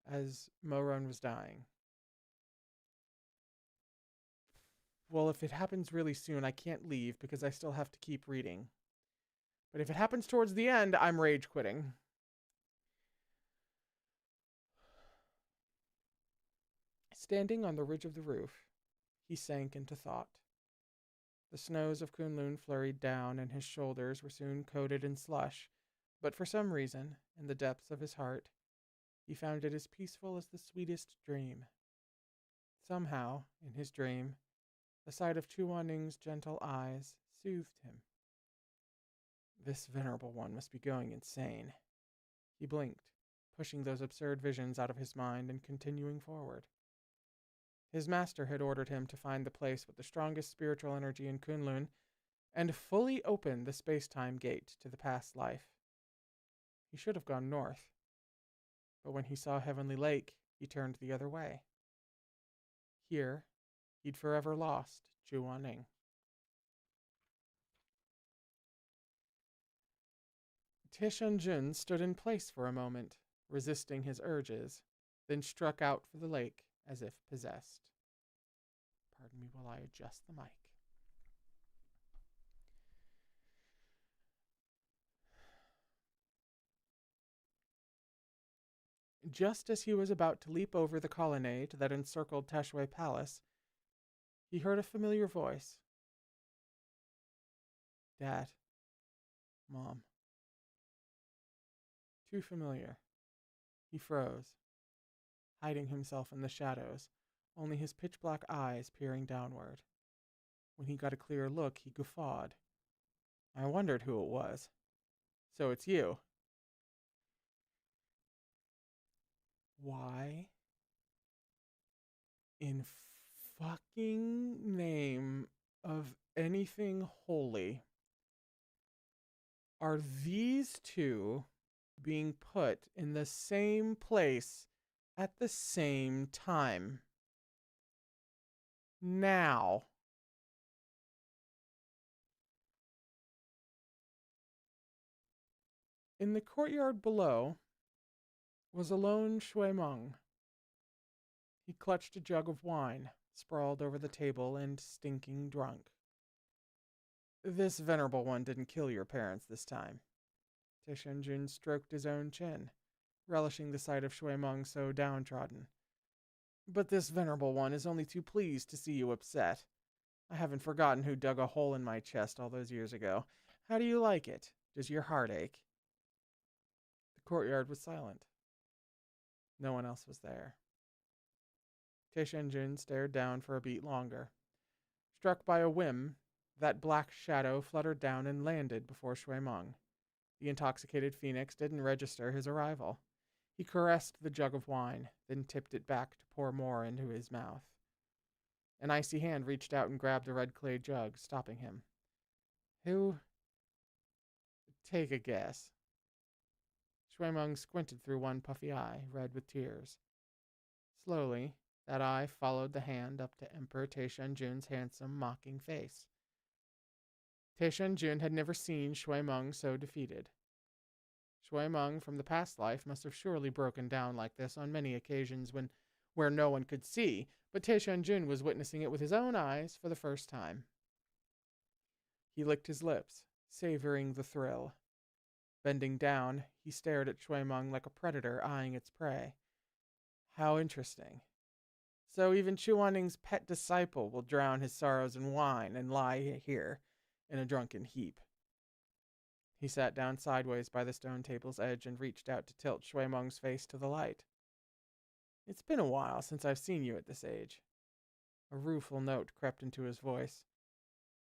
as Moron was dying. Well, if it happens really soon, I can't leave because I still have to keep reading. But if it happens towards the end, I'm rage quitting. Standing on the ridge of the roof, he sank into thought. The snows of Kunlun flurried down, and his shoulders were soon coated in slush, but for some reason, in the depths of his heart, he found it as peaceful as the sweetest dream. Somehow, in his dream, the sight of Chu Wanning's gentle eyes soothed him. This venerable one must be going insane. He blinked, pushing those absurd visions out of his mind and continuing forward. His master had ordered him to find the place with the strongest spiritual energy in Kunlun and fully open the space-time gate to the past life. He should have gone north, but when he saw Heavenly Lake, he turned the other way. Here, he'd forever lost Chu Wanning. Taishanjin stood in place for a moment, resisting his urges, then struck out for the lake as if possessed. Pardon me while I adjust the mic. Just as he was about to leap over the colonnade that encircled Tashui Palace, he heard a familiar voice. Dad. Mom. Too familiar. He froze, hiding himself in the shadows, only his pitch-black eyes peering downward. When he got a clear look, he guffawed. I wondered who it was. So it's you. Why in fucking name of anything holy are these two being put in the same place at the same time? Now. In the courtyard below was a lone Shui Meng. He clutched a jug of wine, sprawled over the table and stinking drunk. This venerable one didn't kill your parents this time, Tishanjun stroked his own chin, relishing the sight of Shui Meng so downtrodden. But this venerable one is only too pleased to see you upset. I haven't forgotten who dug a hole in my chest all those years ago. How do you like it? Does your heart ache? The courtyard was silent. No one else was there. Tishanjun stared down for a beat longer. Struck by a whim, that black shadow fluttered down and landed before Shui Meng. The intoxicated phoenix didn't register his arrival. He caressed the jug of wine, then tipped it back to pour more into his mouth. An icy hand reached out and grabbed the red clay jug, stopping him. Who? Take a guess. Shui Meng squinted through one puffy eye, red with tears. Slowly, that eye followed the hand up to Emperor Taishanjun's handsome, mocking face. Taishanjun had never seen Shui Meng so defeated. Shui Meng from the past life must have surely broken down like this on many occasions where no one could see, but Taishanjun was witnessing it with his own eyes for the first time. He licked his lips, savoring the thrill. Bending down, he stared at Shui Meng like a predator eyeing its prey. How interesting. So even Chuaning's pet disciple will drown his sorrows in wine and lie here in a drunken heap. He sat down sideways by the stone table's edge and reached out to tilt Shui Meng's face to the light. It's been a while since I've seen you at this age. A rueful note crept into his voice.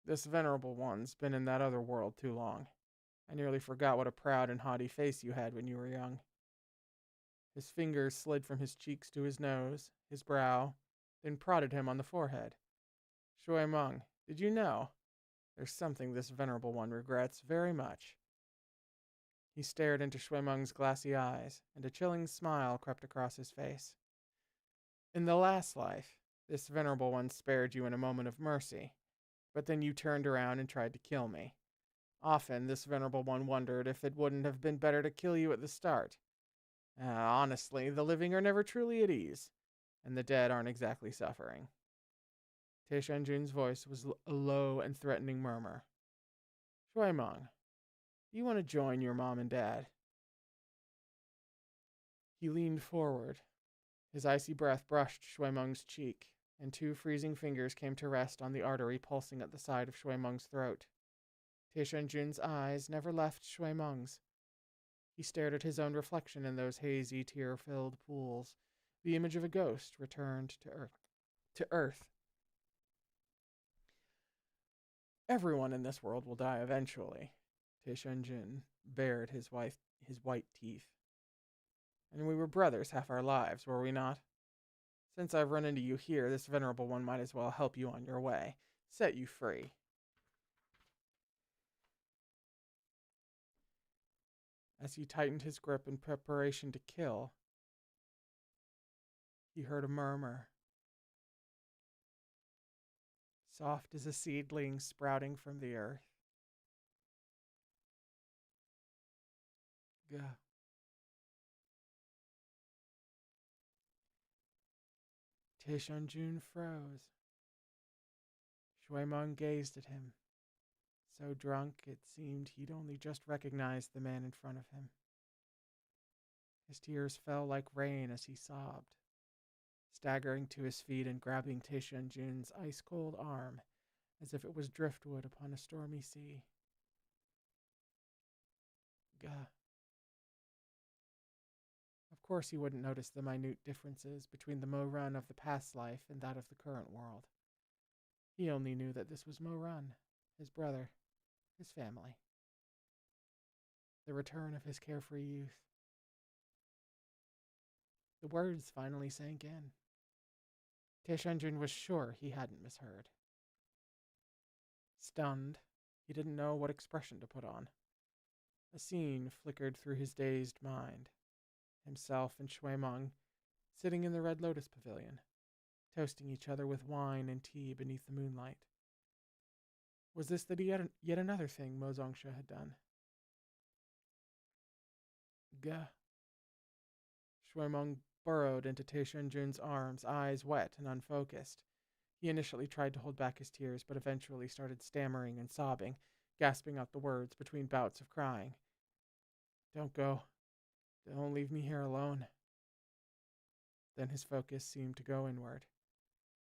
This venerable one's been in that other world too long. I nearly forgot what a proud and haughty face you had when you were young. His fingers slid from his cheeks to his nose, his brow, then prodded him on the forehead. Shui Meng, did you know? There's something this venerable one regrets very much. He stared into Shui Meng's glassy eyes, and a chilling smile crept across his face. In the last life, this venerable one spared you in a moment of mercy, but then you turned around and tried to kill me. Often, this venerable one wondered if it wouldn't have been better to kill you at the start. Honestly, the living are never truly at ease, and the dead aren't exactly suffering. Taishanjun's voice was a low and threatening murmur. Shui Meng, do you want to join your mom and dad? He leaned forward. His icy breath brushed Shui Meng's cheek, and two freezing fingers came to rest on the artery pulsing at the side of Shui Meng's throat. Taishanjun's eyes never left Shui Meng's. He stared at his own reflection in those hazy, tear-filled pools. The image of a ghost returned to Earth. Everyone in this world will die eventually. Taishanjun bared his white teeth. And we were brothers half our lives, were we not? Since I've run into you here, this venerable one might as well help you on your way, set you free. As he tightened his grip in preparation to kill, he heard a murmur, soft as a seedling sprouting from the earth. Gah. Taishanjun froze. Shui Meng gazed at him. So drunk, it seemed he'd only just recognized the man in front of him. His tears fell like rain as he sobbed, staggering to his feet and grabbing Taishanjun's ice-cold arm as if it was driftwood upon a stormy sea. Gah. Of course he wouldn't notice the minute differences between the Mo Run of the past life and that of the current world. He only knew that this was Mo Run, his brother, his family. The return of his carefree youth. The words finally sank in. Taishanjun was sure he hadn't misheard. Stunned, he didn't know what expression to put on. A scene flickered through his dazed mind. Himself and Shui Meng sitting in the Red Lotus Pavilion, toasting each other with wine and tea beneath the moonlight. Was this yet another thing Mo Zongsha had done? Gah. Shui Meng burrowed into Taishanjun's arms, eyes wet and unfocused. He initially tried to hold back his tears, but eventually started stammering and sobbing, gasping out the words between bouts of crying. Don't go. Don't leave me here alone. Then his focus seemed to go inward,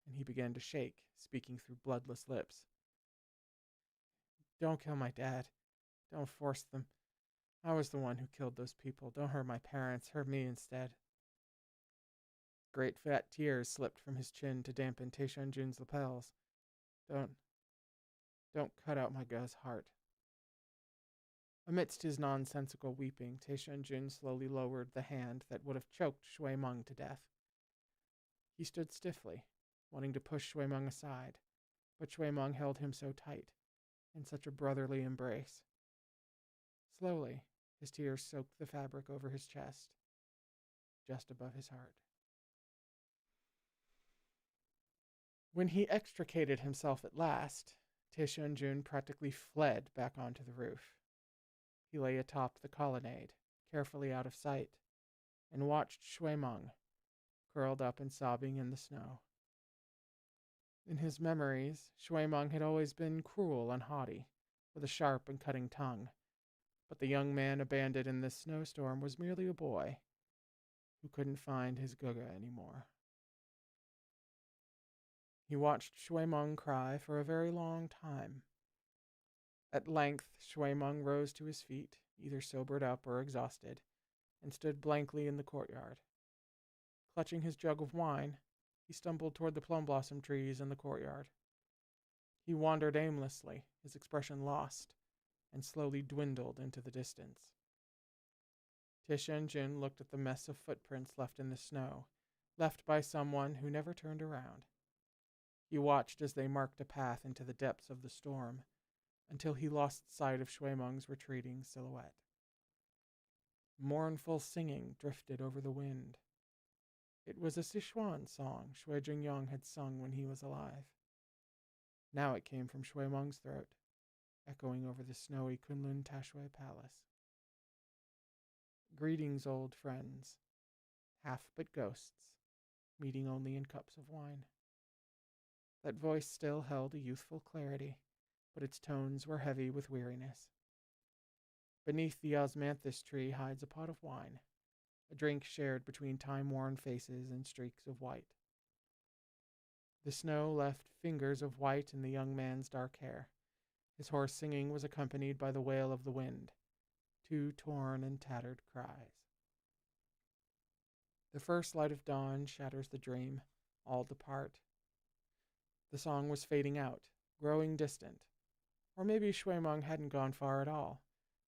and he began to shake, speaking through bloodless lips. Don't kill my dad. Don't force them. I was the one who killed those people. Don't hurt my parents. Hurt me instead. Great fat tears slipped from his chin to dampen Taishun-jun's lapels. Don't cut out my guy's heart. Amidst his nonsensical weeping, Taishun-jun slowly lowered the hand that would have choked Shui-meng to death. He stood stiffly, wanting to push Shui-meng aside, but Shui-meng held him so tight, in such a brotherly embrace. Slowly, his tears soaked the fabric over his chest, just above his heart. When he extricated himself at last, Taishun-jun practically fled back onto the roof. He lay atop the colonnade, carefully out of sight, and watched Shui-meng, curled up and sobbing in the snow. In his memories, Shui-meng had always been cruel and haughty, with a sharp and cutting tongue, but the young man abandoned in this snowstorm was merely a boy who couldn't find his Guga anymore. He watched Shui-meng cry for a very long time. At length, Shui-meng rose to his feet, either sobered up or exhausted, and stood blankly in the courtyard. Clutching his jug of wine, he stumbled toward the plum blossom trees in the courtyard. He wandered aimlessly, his expression lost, and slowly dwindled into the distance. Taishun-jun looked at the mess of footprints left in the snow, left by someone who never turned around. He watched as they marked a path into the depths of the storm, until he lost sight of Shui-meng's retreating silhouette. Mournful singing drifted over the wind. It was a Sichuan song Shui Jingyong had sung when he was alive. Now it came from Shui-meng's throat, echoing over the snowy Kunlun Tashui Palace. Greetings, old friends, half but ghosts, meeting only in cups of wine. That voice still held a youthful clarity, but its tones were heavy with weariness. Beneath the osmanthus tree hides a pot of wine, a drink shared between time-worn faces and streaks of white. The snow left fingers of white in the young man's dark hair. His hoarse singing was accompanied by the wail of the wind, two torn and tattered cries. The first light of dawn shatters the dream, all depart. The song was fading out, growing distant. Or maybe Shui-meng hadn't gone far at all.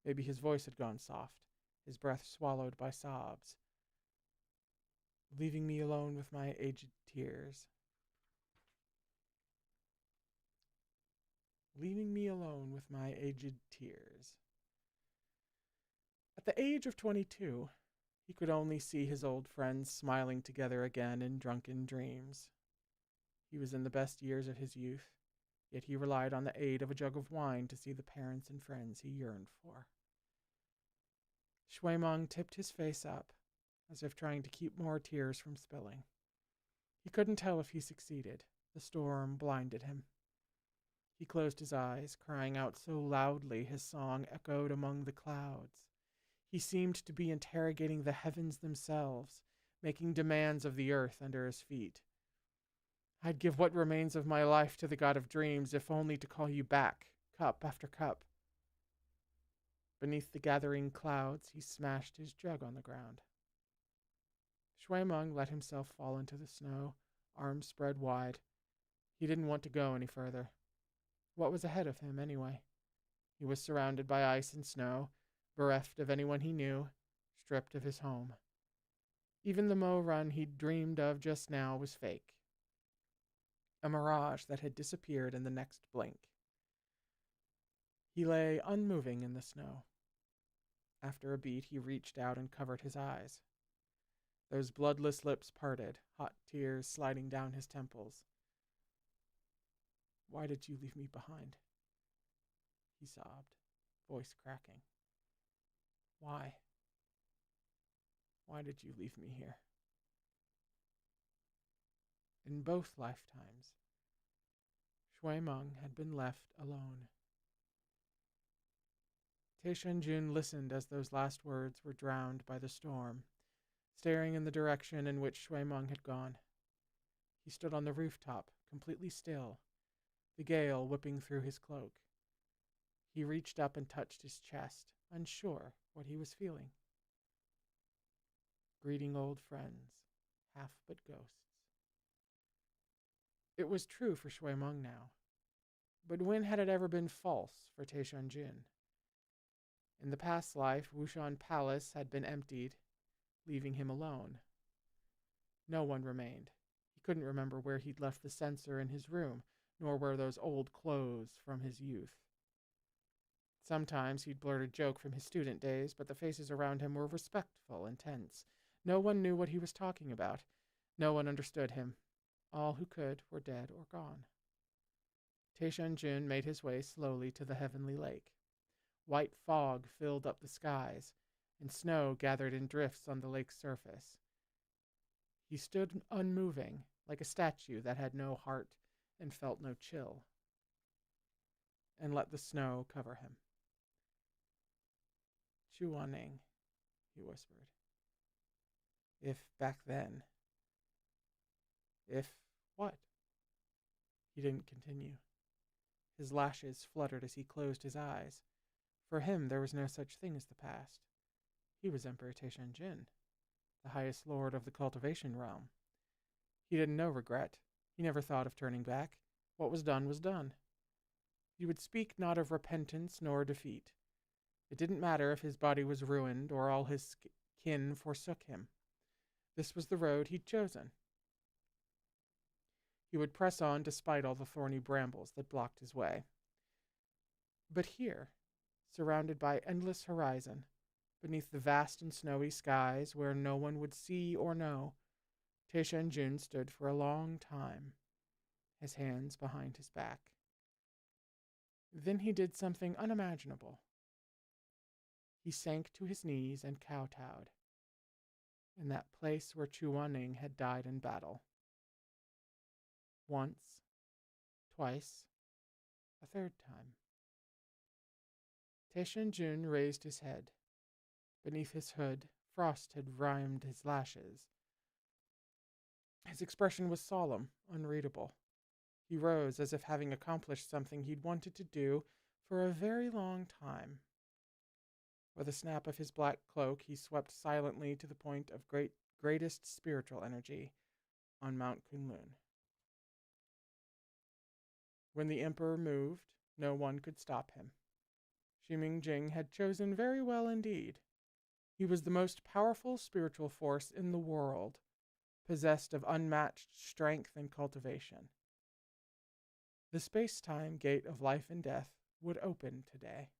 Maybe his voice had gone soft, his breath swallowed by sobs. Leaving me alone with my aged tears. Leaving me alone with my aged tears. At the age of 22, he could only see his old friends smiling together again in drunken dreams. He was in the best years of his youth, yet he relied on the aid of a jug of wine to see the parents and friends he yearned for. Shui-meng tipped his face up, as if trying to keep more tears from spilling. He couldn't tell if he succeeded. The storm blinded him. He closed his eyes, crying out so loudly his song echoed among the clouds. He seemed to be interrogating the heavens themselves, making demands of the earth under his feet. I'd give what remains of my life to the god of dreams, if only to call you back, cup after cup. Beneath the gathering clouds, he smashed his jug on the ground. Shui-meng let himself fall into the snow, arms spread wide. He didn't want to go any further. What was ahead of him, anyway? He was surrounded by ice and snow, bereft of anyone he knew, stripped of his home. Even the Mo run he'd dreamed of just now was fake. A mirage that had disappeared in the next blink. He lay unmoving in the snow. After a beat, he reached out and covered his eyes. Those bloodless lips parted, hot tears sliding down his temples. Why did you leave me behind? He sobbed, voice cracking. Why? Why did you leave me here? In both lifetimes, Shui-meng had been left alone. Taishan listened as those last words were drowned by the storm, staring in the direction in which Shui Meng had gone. He stood on the rooftop, completely still, the gale whipping through his cloak. He reached up and touched his chest, unsure what he was feeling. Greeting old friends, half but ghosts. It was true for Shui Meng now. But when had it ever been false for Taishan? In the past life, Wushan Palace had been emptied, leaving him alone. No one remained. He couldn't remember where he'd left the censer in his room, nor where those old clothes from his youth. Sometimes he'd blurt a joke from his student days, but the faces around him were respectful and tense. No one knew what he was talking about. No one understood him. All who could were dead or gone. Taishan made his way slowly to the heavenly lake. White fog filled up the skies, and snow gathered in drifts on the lake's surface. He stood unmoving, like a statue that had no heart and felt no chill, and let the snow cover him. Chuaning, he whispered. If back then. If what? He didn't continue. His lashes fluttered as he closed his eyes. For him, there was no such thing as the past. He was Emperor Taishan, the highest lord of the cultivation realm. He didn't know regret. He never thought of turning back. What was done was done. He would speak not of repentance nor defeat. It didn't matter if his body was ruined or all his kin forsook him. This was the road he'd chosen. He would press on despite all the thorny brambles that blocked his way. But here, surrounded by endless horizon, beneath the vast and snowy skies where no one would see or know, Taishan stood for a long time, his hands behind his back. Then he did something unimaginable. He sank to his knees and kowtowed, in that place where Chuaning had died in battle. Once, twice, a third time. Taishan raised his head. Beneath his hood, frost had rimed his lashes. His expression was solemn, unreadable. He rose as if having accomplished something he'd wanted to do for a very long time. With a snap of his black cloak, he swept silently to the point of greatest spiritual energy on Mount Kunlun. When the emperor moved, no one could stop him. Ximing Jing had chosen very well indeed. He was the most powerful spiritual force in the world, possessed of unmatched strength and cultivation. The space-time gate of life and death would open today.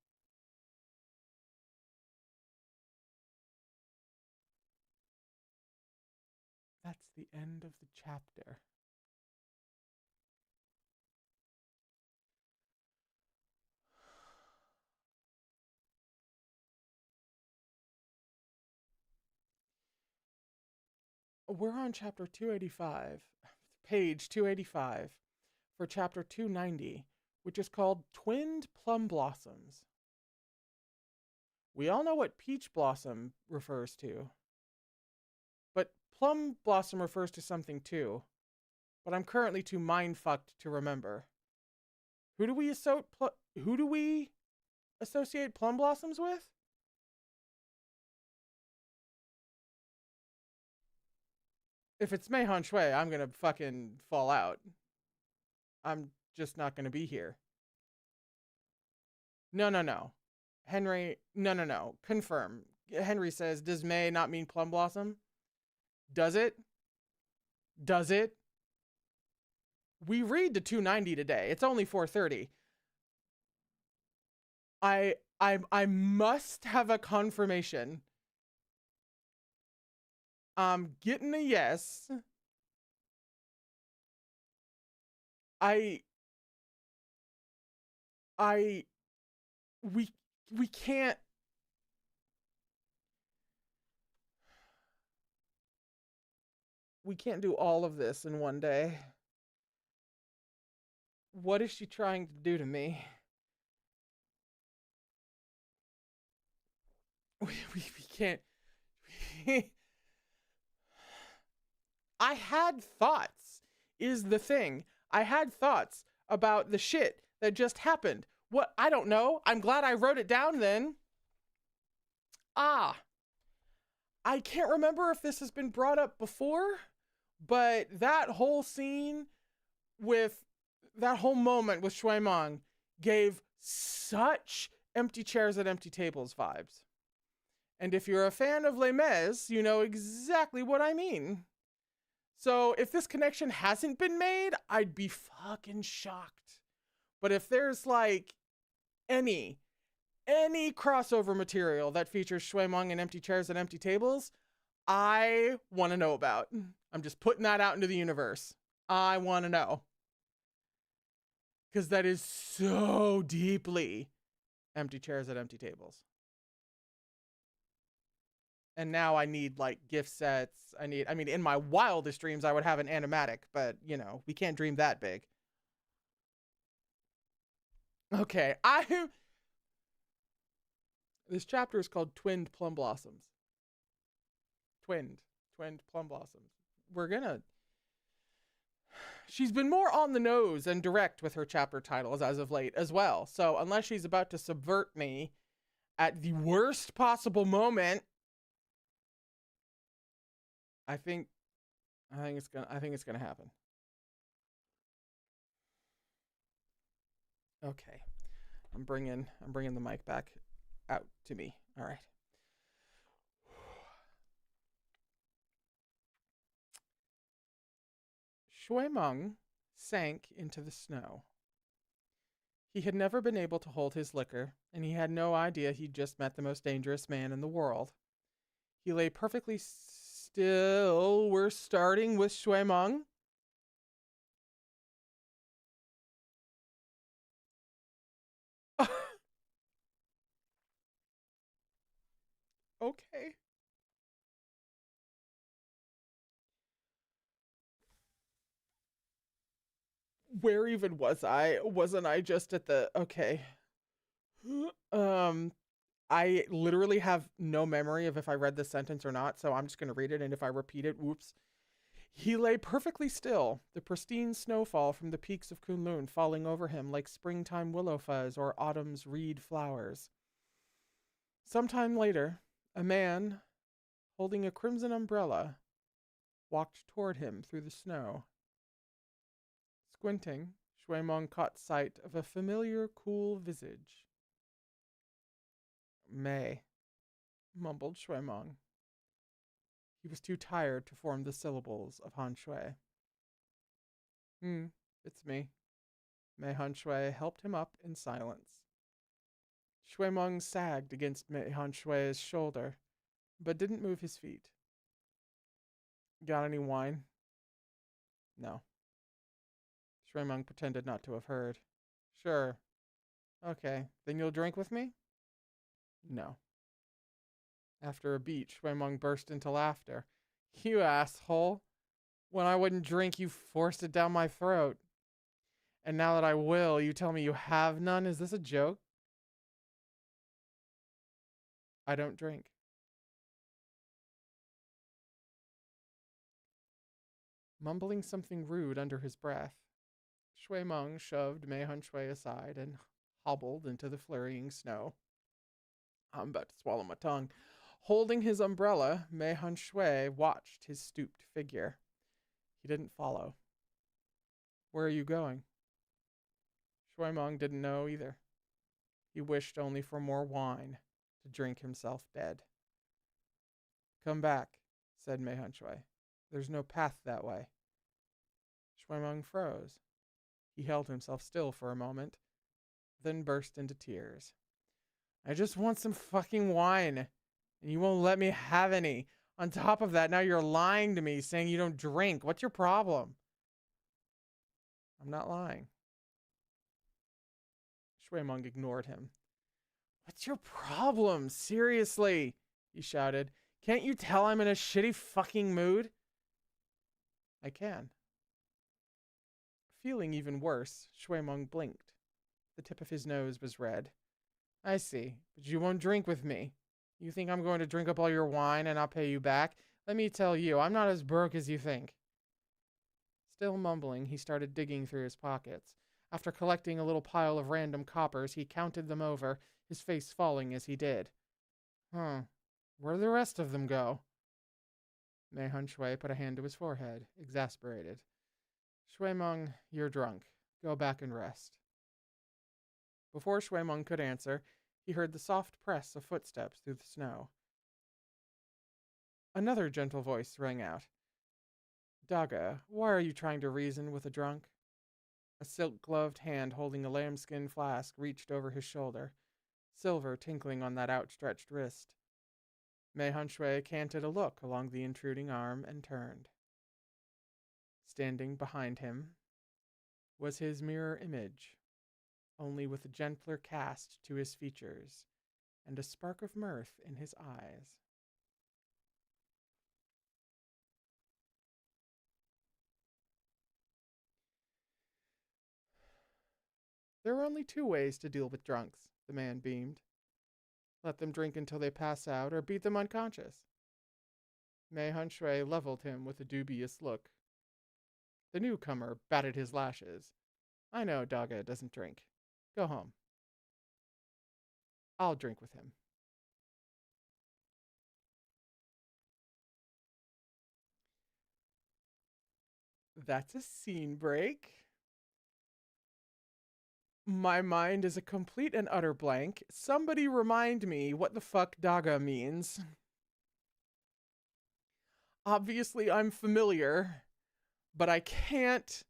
That's the end of the chapter. We're on chapter 285, page 285, for chapter 290, which is called Twinned Plum Blossoms. We all know what peach blossom refers to, but plum blossom refers to something too, but I'm currently too mind-fucked to remember. Who do we associate plum blossoms with? If it's Mei Han Shui, I'm gonna fucking fall out. I'm just not gonna be here. No. Henry, no. Confirm. Henry says, does May not mean plum blossom? Does it? Does it? We read to 290 today. It's only 4:30. I must have a confirmation. I'm getting a yes. We can't. We can't do all of this in one day. What is she trying to do to me? We can't. I had thoughts, is the thing. I had thoughts about the shit that just happened. What? I don't know. I'm glad I wrote it down then. Ah, I can't remember if this has been brought up before, but that whole scene with that whole moment with Shuimeng gave such empty chairs at empty tables vibes. And if you're a fan of Les Mis, you know exactly what I mean. So if this connection hasn't been made, I'd be fucking shocked. But if there's like any crossover material that features Shuimeng and empty chairs and empty tables, I want to know about. I'm just putting that out into the universe. I want to know. Because that is so deeply empty chairs at empty tables. And now I need like gift sets. I mean, in my wildest dreams, I would have an animatic, but you know, we can't dream that big. Okay, this chapter is called Twinned Plum Blossoms. Twinned Plum Blossoms. She's been more on the nose and direct with her chapter titles as of late as well. So unless she's about to subvert me at the worst possible moment, I think it's gonna happen. Okay, I'm bringing the mic back out to me. All right. Shuimeng sank into the snow. He had never been able to hold his liquor, and he had no idea he'd just met the most dangerous man in the world. He lay perfectly still. We're starting with Shuimeng. Okay. Where even was I? Wasn't I just at the okay? I literally have no memory of if I read this sentence or not, so I'm just gonna read it, and if I repeat it, whoops. He lay perfectly still, the pristine snowfall from the peaks of Kunlun falling over him like springtime willow fuzz or autumn's reed flowers. Sometime later, a man, holding a crimson umbrella, walked toward him through the snow. Squinting, Shuimeng caught sight of a familiar, cool visage. May, mumbled Shuimeng. He was too tired to form the syllables of Han Shui. It's me. Mei Han Shui helped him up in silence. Shuimeng sagged against Mei Han Shui's shoulder, but didn't move his feet. Got any wine? No. Shuimeng pretended not to have heard. Sure. Okay, then you'll drink with me? No. After a beat, Shuimeng burst into laughter. You asshole. When I wouldn't drink, you forced it down my throat. And now that I will, you tell me you have none? Is this a joke? I don't drink. Mumbling something rude under his breath, Shuimeng shoved Mei Han Shui aside and hobbled into the flurrying snow. I'm about to swallow my tongue. Holding his umbrella, Mei Han Shui watched his stooped figure. He didn't follow. Where are you going? Shuimeng didn't know either. He wished only for more wine to drink himself dead. Come back, said Mei Han Shui. There's no path that way. Shuimeng froze. He held himself still for a moment, then burst into tears. I just want some fucking wine, and you won't let me have any. On top of that, now you're lying to me, saying you don't drink. What's your problem? I'm not lying. Shuimeng ignored him. What's your problem? Seriously, he shouted. Can't you tell I'm in a shitty fucking mood? I can. Feeling even worse, Shuimeng blinked. The tip of his nose was red. I see, but you won't drink with me. You think I'm going to drink up all your wine and not pay you back? Let me tell you, I'm not as broke as you think. Still mumbling, he started digging through his pockets. After collecting a little pile of random coppers, he counted them over, his face falling as he did. Where'd the rest of them go? Mei Hun Shui put a hand to his forehead, exasperated. Shui Meng, you're drunk. Go back and rest. Before Shui Meng could answer, he heard the soft press of footsteps through the snow. Another gentle voice rang out. Daga, why are you trying to reason with a drunk? A silk-gloved hand holding a lambskin flask reached over his shoulder, silver tinkling on that outstretched wrist. Mei Hun Shui canted a look along the intruding arm and turned. Standing behind him was his mirror image, only with a gentler cast to his features and a spark of mirth in his eyes. There are only two ways to deal with drunks, the man beamed. Let them drink until they pass out or beat them unconscious. Mei Hun Shui leveled him with a dubious look. The newcomer batted his lashes. I know Daga doesn't drink. Go home. I'll drink with him. That's a scene break. My mind is a complete and utter blank. Somebody remind me what the fuck Daga means. Obviously, I'm familiar, but I can't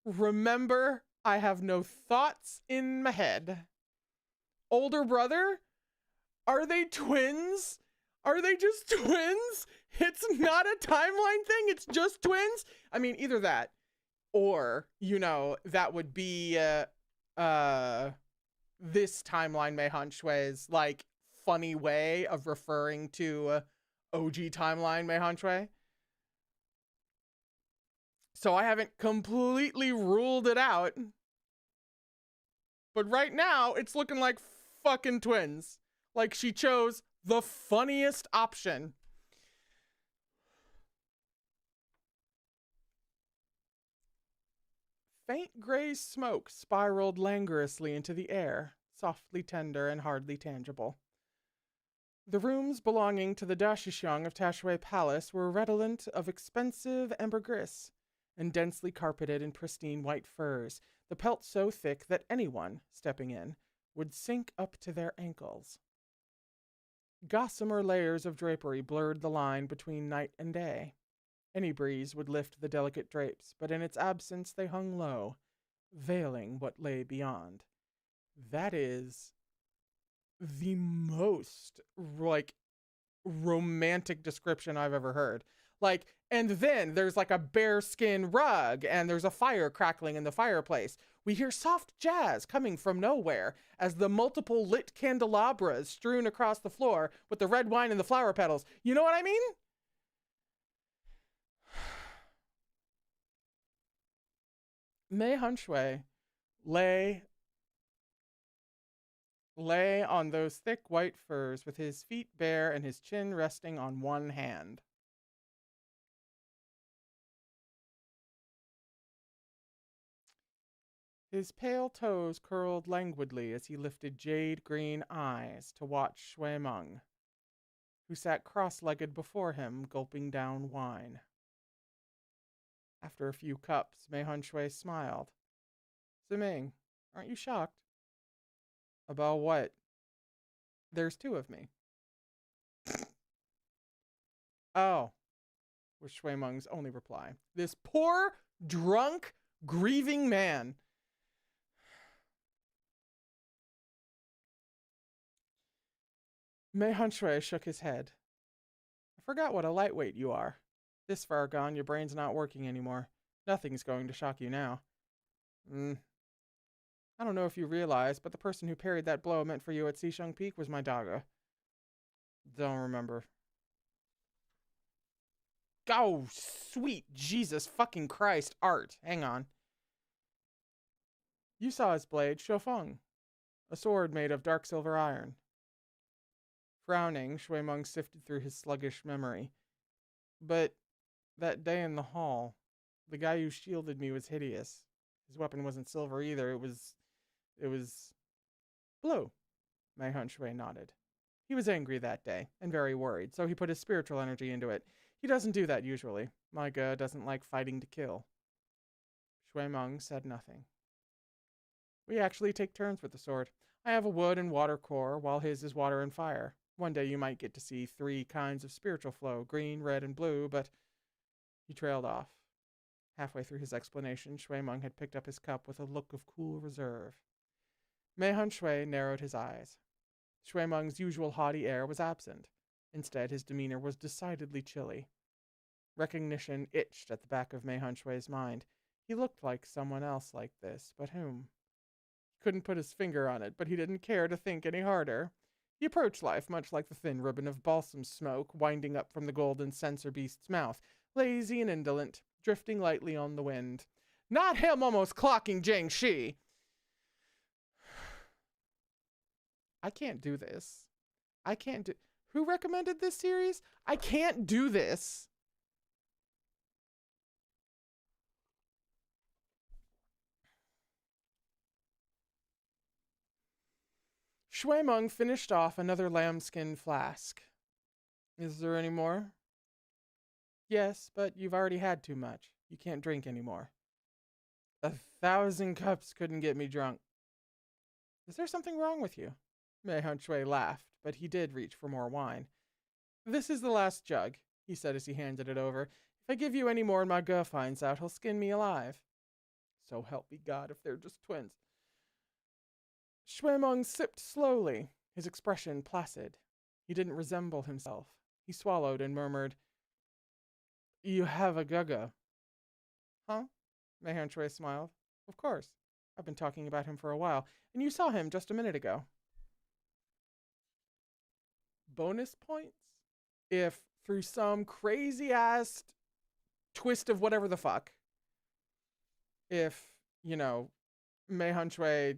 remember. I have no thoughts in my head. Older brother? Are they twins? Are they just twins? It's not a timeline thing. It's just twins. I mean, either that or, you know, that would be this timeline Mei Hun Shui's like funny way of referring to OG timeline Mei Hun Shui. So I haven't completely ruled it out. But right now, it's looking like fucking twins. Like she chose the funniest option. Faint gray smoke spiraled languorously into the air, softly tender and hardly tangible. The rooms belonging to the Dashishiang of Tashui Palace were redolent of expensive ambergris and densely carpeted in pristine white furs, the pelt so thick that anyone, stepping in, would sink up to their ankles. Gossamer layers of drapery blurred the line between night and day. Any breeze would lift the delicate drapes, but in its absence they hung low, veiling what lay beyond. That is the most, like, romantic description I've ever heard. Like, and then there's like a bearskin rug, and there's a fire crackling in the fireplace. We hear soft jazz coming from nowhere as the multiple lit candelabras strewn across the floor with the red wine and the flower petals. You know what I mean? Mei Hun Shui lay on those thick white furs with his feet bare and his chin resting on one hand. His pale toes curled languidly as he lifted jade-green eyes to watch Shui Meng, who sat cross-legged before him, gulping down wine. After a few cups, Mei Hun Shui smiled. Ziming, aren't you shocked? About what? There's two of me. Oh, was Shui Meng's only reply. This poor, drunk, grieving man. Mei Hun Shui shook his head. I forgot what a lightweight you are. This far gone, your brain's not working anymore. Nothing's going to shock you now. I don't know if you realize, but the person who parried that blow meant for you at Xisheng Peak was my Daga. Don't remember. Oh, sweet Jesus fucking Christ, art. Hang on. You saw his blade, Shofeng. A sword made of dark silver iron. Frowning, Shui Meng sifted through his sluggish memory. But that day in the hall, the guy who shielded me was hideous. His weapon wasn't silver either. It was blue. Mei Hun Shui nodded. He was angry that day and very worried, so he put his spiritual energy into it. He doesn't do that usually. My Ge doesn't like fighting to kill. Shui Meng said nothing. We actually take turns with the sword. I have a wood and water core, while his is water and fire. One day you might get to see 3 kinds of spiritual flow, green, red, and blue, but... He trailed off. Halfway through his explanation, Shui Meng had picked up his cup with a look of cool reserve. Mei Hun Shui narrowed his eyes. Shui Meng's usual haughty air was absent. Instead, his demeanor was decidedly chilly. Recognition itched at the back of Mei Hun Shui's mind. He looked like someone else like this, but whom? He couldn't put his finger on it, but he didn't care to think any harder. He approached life much like the thin ribbon of balsam smoke winding up from the golden censer beast's mouth, lazy and indolent, drifting lightly on the wind. Not him almost clocking Jiang Shi! I can't do this. I can't do... Who recommended this series? I can't do this. Shui Meng finished off another lambskin flask. Is there any more? Yes, but you've already had too much. You can't drink anymore. 1,000 cups couldn't get me drunk. Is there something wrong with you? Mei Hun Shui laughed, but he did reach for more wine. This is the last jug, he said as he handed it over. If I give you any more and my Ge finds out, he'll skin me alive. So help me God if they're just twins. Shui Meng sipped slowly, his expression placid. He didn't resemble himself. He swallowed and murmured, You have a Ge. Huh? Mei Hun Shui smiled. Of course. I've been talking about him for a while, and you saw him just a minute ago. Bonus points? If through some crazy-ass twist of whatever the fuck, if, you know, Mei Hun Shui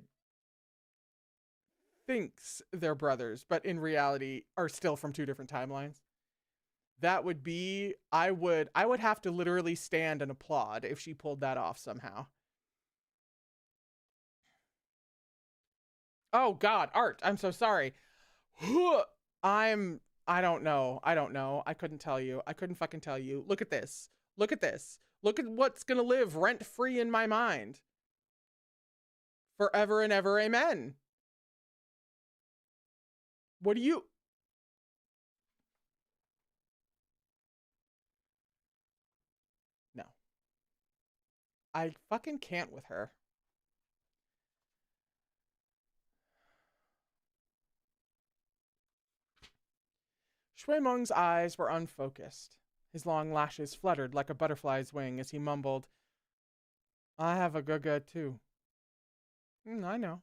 thinks they're brothers, but in reality are still from 2 different timelines, that would be, I would have to literally stand and applaud if she pulled that off somehow. Oh God, Art, I'm so sorry. I don't know. I couldn't tell you. I couldn't fucking tell you. Look at this. Look at this. Look at what's gonna live rent-free in my mind. Forever and ever, amen. What do you... No. I fucking can't with her. Shui Meng's eyes were unfocused. His long lashes fluttered like a butterfly's wing as he mumbled, I have a Ge too. I know.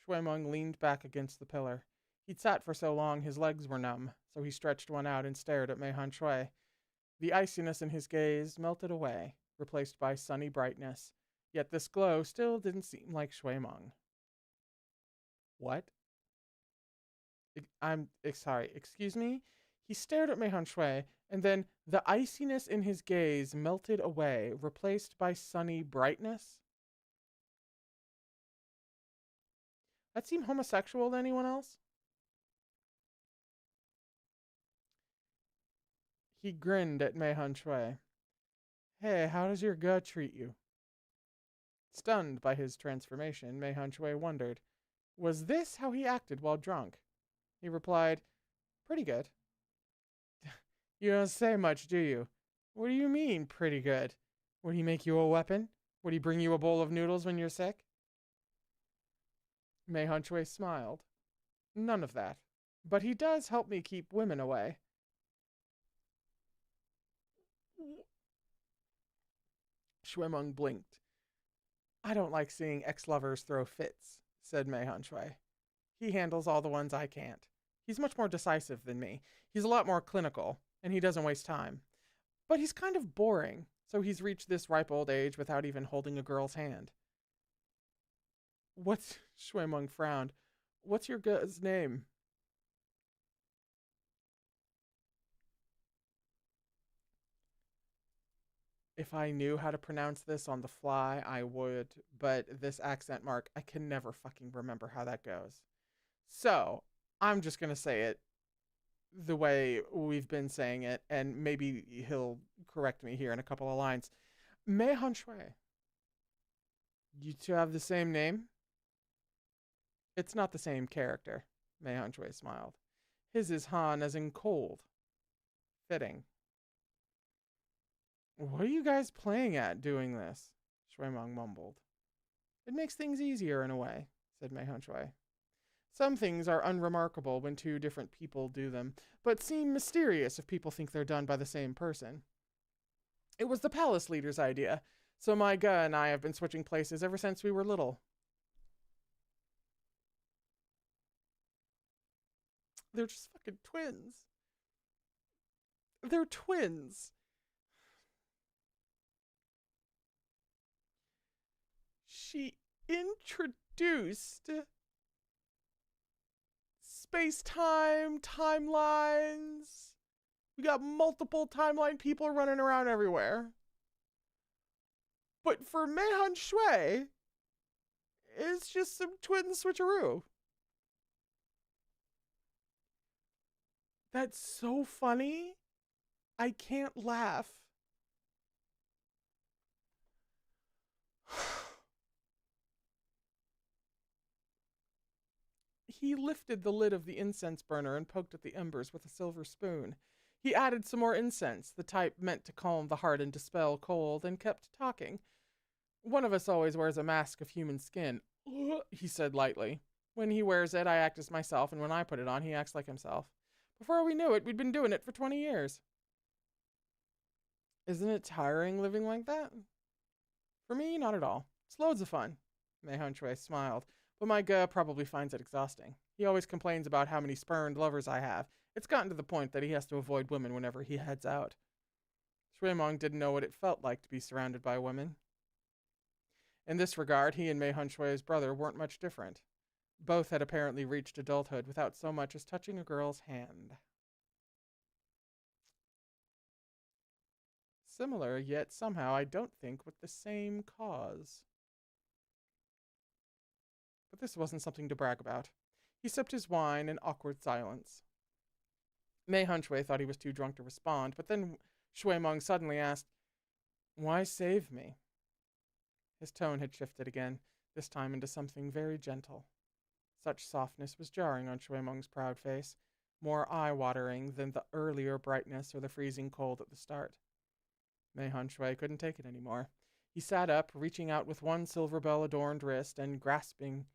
Shui Meng leaned back against the pillar. He'd sat for so long his legs were numb, so he stretched one out and stared at Mei Hun Shui. The iciness in his gaze melted away, replaced by sunny brightness, yet this glow still didn't seem like Shui Meng. What? I'm sorry, excuse me? He stared at Mei Hun Shui, and then the iciness in his gaze melted away, replaced by sunny brightness? That seem homosexual to anyone else? He grinned at Mei Hun Shui. Hey, how does your Ge treat you? Stunned by his transformation, Mei Hun Shui wondered, was this how he acted while drunk? He replied, pretty good. You don't say much, do you? What do you mean, pretty good? Would he make you a weapon? Would he bring you a bowl of noodles when you're sick? Mei Hun Shui smiled. None of that. But he does help me keep women away. Shui Meng blinked. I don't like seeing ex-lovers throw fits, said Mei Hun Shui. He handles all the ones I can't. He's much more decisive than me. He's a lot more clinical, and he doesn't waste time. But he's kind of boring, so he's reached this ripe old age without even holding a girl's hand. What's... Shui Meng frowned. What's your Ge's name? If I knew how to pronounce this on the fly, I would, but this accent mark, I can never fucking remember how that goes. So, I'm just gonna say it the way we've been saying it, and maybe he'll correct me here in a couple of lines. Mei Han Shui. You two have the same name? It's not the same character, Mei Han Shui smiled. His is Han as in cold. Fitting. What are you guys playing at doing this? Shuimeng mumbled. It makes things easier in a way, said Mei Han Shui. Some things are unremarkable when two different people do them, but seem mysterious if people think they're done by the same person. It was the palace leader's idea, so my Ga and I have been switching places ever since we were little. They're just fucking twins. They're twins. She introduced space-time, timelines. We got multiple timeline people running around everywhere. But for Mei Han Shui, it's just some twin switcheroo. That's so funny. I can't laugh. He lifted the lid of the incense burner and poked at the embers with a silver spoon. He added some more incense, the type meant to calm the heart and dispel cold, and kept talking. One of us always wears a mask of human skin, he said lightly. When he wears it, I act as myself, and when I put it on, he acts like himself. Before we knew it, we'd been doing it for 20 years. Isn't it tiring living like that? For me, not at all. It's loads of fun. Mei Han Shui smiled, but my Ga probably finds it exhausting. He always complains about how many spurned lovers I have. It's gotten to the point that he has to avoid women whenever he heads out. Shuimeng didn't know what it felt like to be surrounded by women. In this regard, he and Mei Han Shui's brother weren't much different. Both had apparently reached adulthood without so much as touching a girl's hand. Similar, yet somehow I don't think with the same cause. But this wasn't something to brag about. He sipped his wine in awkward silence. Mei Han Shui thought he was too drunk to respond, but then Shuimeng suddenly asked, "Why save me?" His tone had shifted again, this time into something very gentle. Such softness was jarring on Shuimeng's proud face, more eye-watering than the earlier brightness or the freezing cold at the start. Mei Han Shui couldn't take it anymore. He sat up, reaching out with one silver bell-adorned wrist and grasping...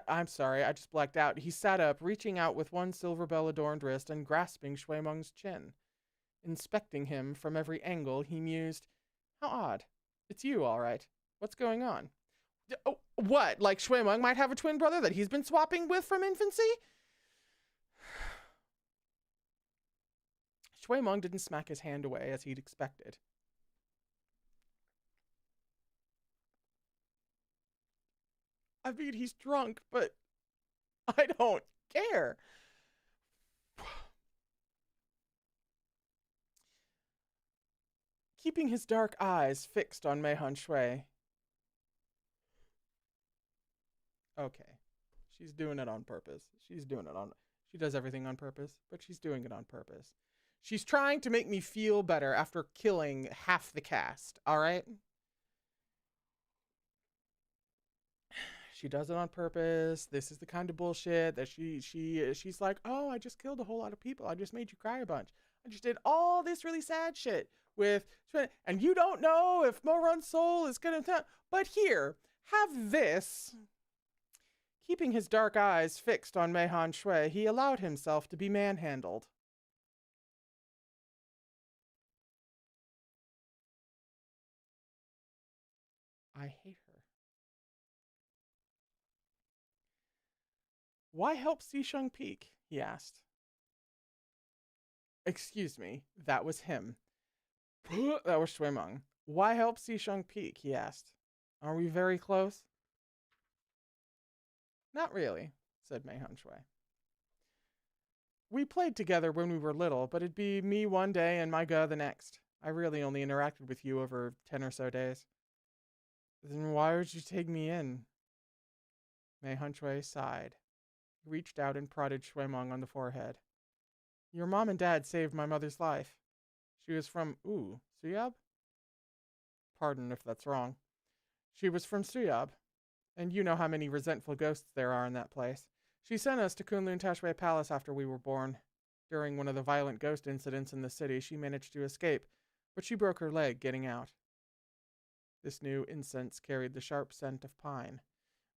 I'm sorry, I just blacked out. He sat up, reaching out with one silver bell-adorned wrist and grasping Shuimeng's chin. Inspecting him from every angle, he mused, "How odd. It's you, all right. What's going on?" Oh, what? Like Shuimeng might have a twin brother that he's been swapping with from infancy? Shuimeng didn't smack his hand away as he'd expected. I mean, he's drunk, but I don't care. Keeping his dark eyes fixed on Mei Han Shui. Okay. She's doing it on purpose. She does everything on purpose, but she's doing it on purpose. She's trying to make me feel better after killing half the cast, all right? She does it on purpose. This is the kind of bullshit that she's like, "Oh, I just killed a whole lot of people. I just made you cry a bunch. I just did all this really sad shit with, and you don't know if Moron's soul is gonna, but here, have this." Keeping his dark eyes fixed on Mei Han Shui, he allowed himself to be manhandled. I hate her. "Why help Xisheng Peak?" he asked. Excuse me, that was him. That was Shuimeng. "Why help Xisheng Peak?" he asked. "Are we very close?" "Not really," said Mei Han Shui. We played together when we were little, but it'd be me one day and my guh the next. I really only interacted with you over 10 or so days. Then why would you take me in? Mei Hunshui sighed. He reached out and prodded Shuimeng on the forehead. Your mom and dad saved my mother's life. She was from, Suyab? Pardon if that's wrong. She was from Suyab, and you know how many resentful ghosts there are in that place. She sent us to Kunlun Tashway Palace after we were born. During one of the violent ghost incidents in the city, she managed to escape, but she broke her leg getting out. This new incense carried the sharp scent of pine.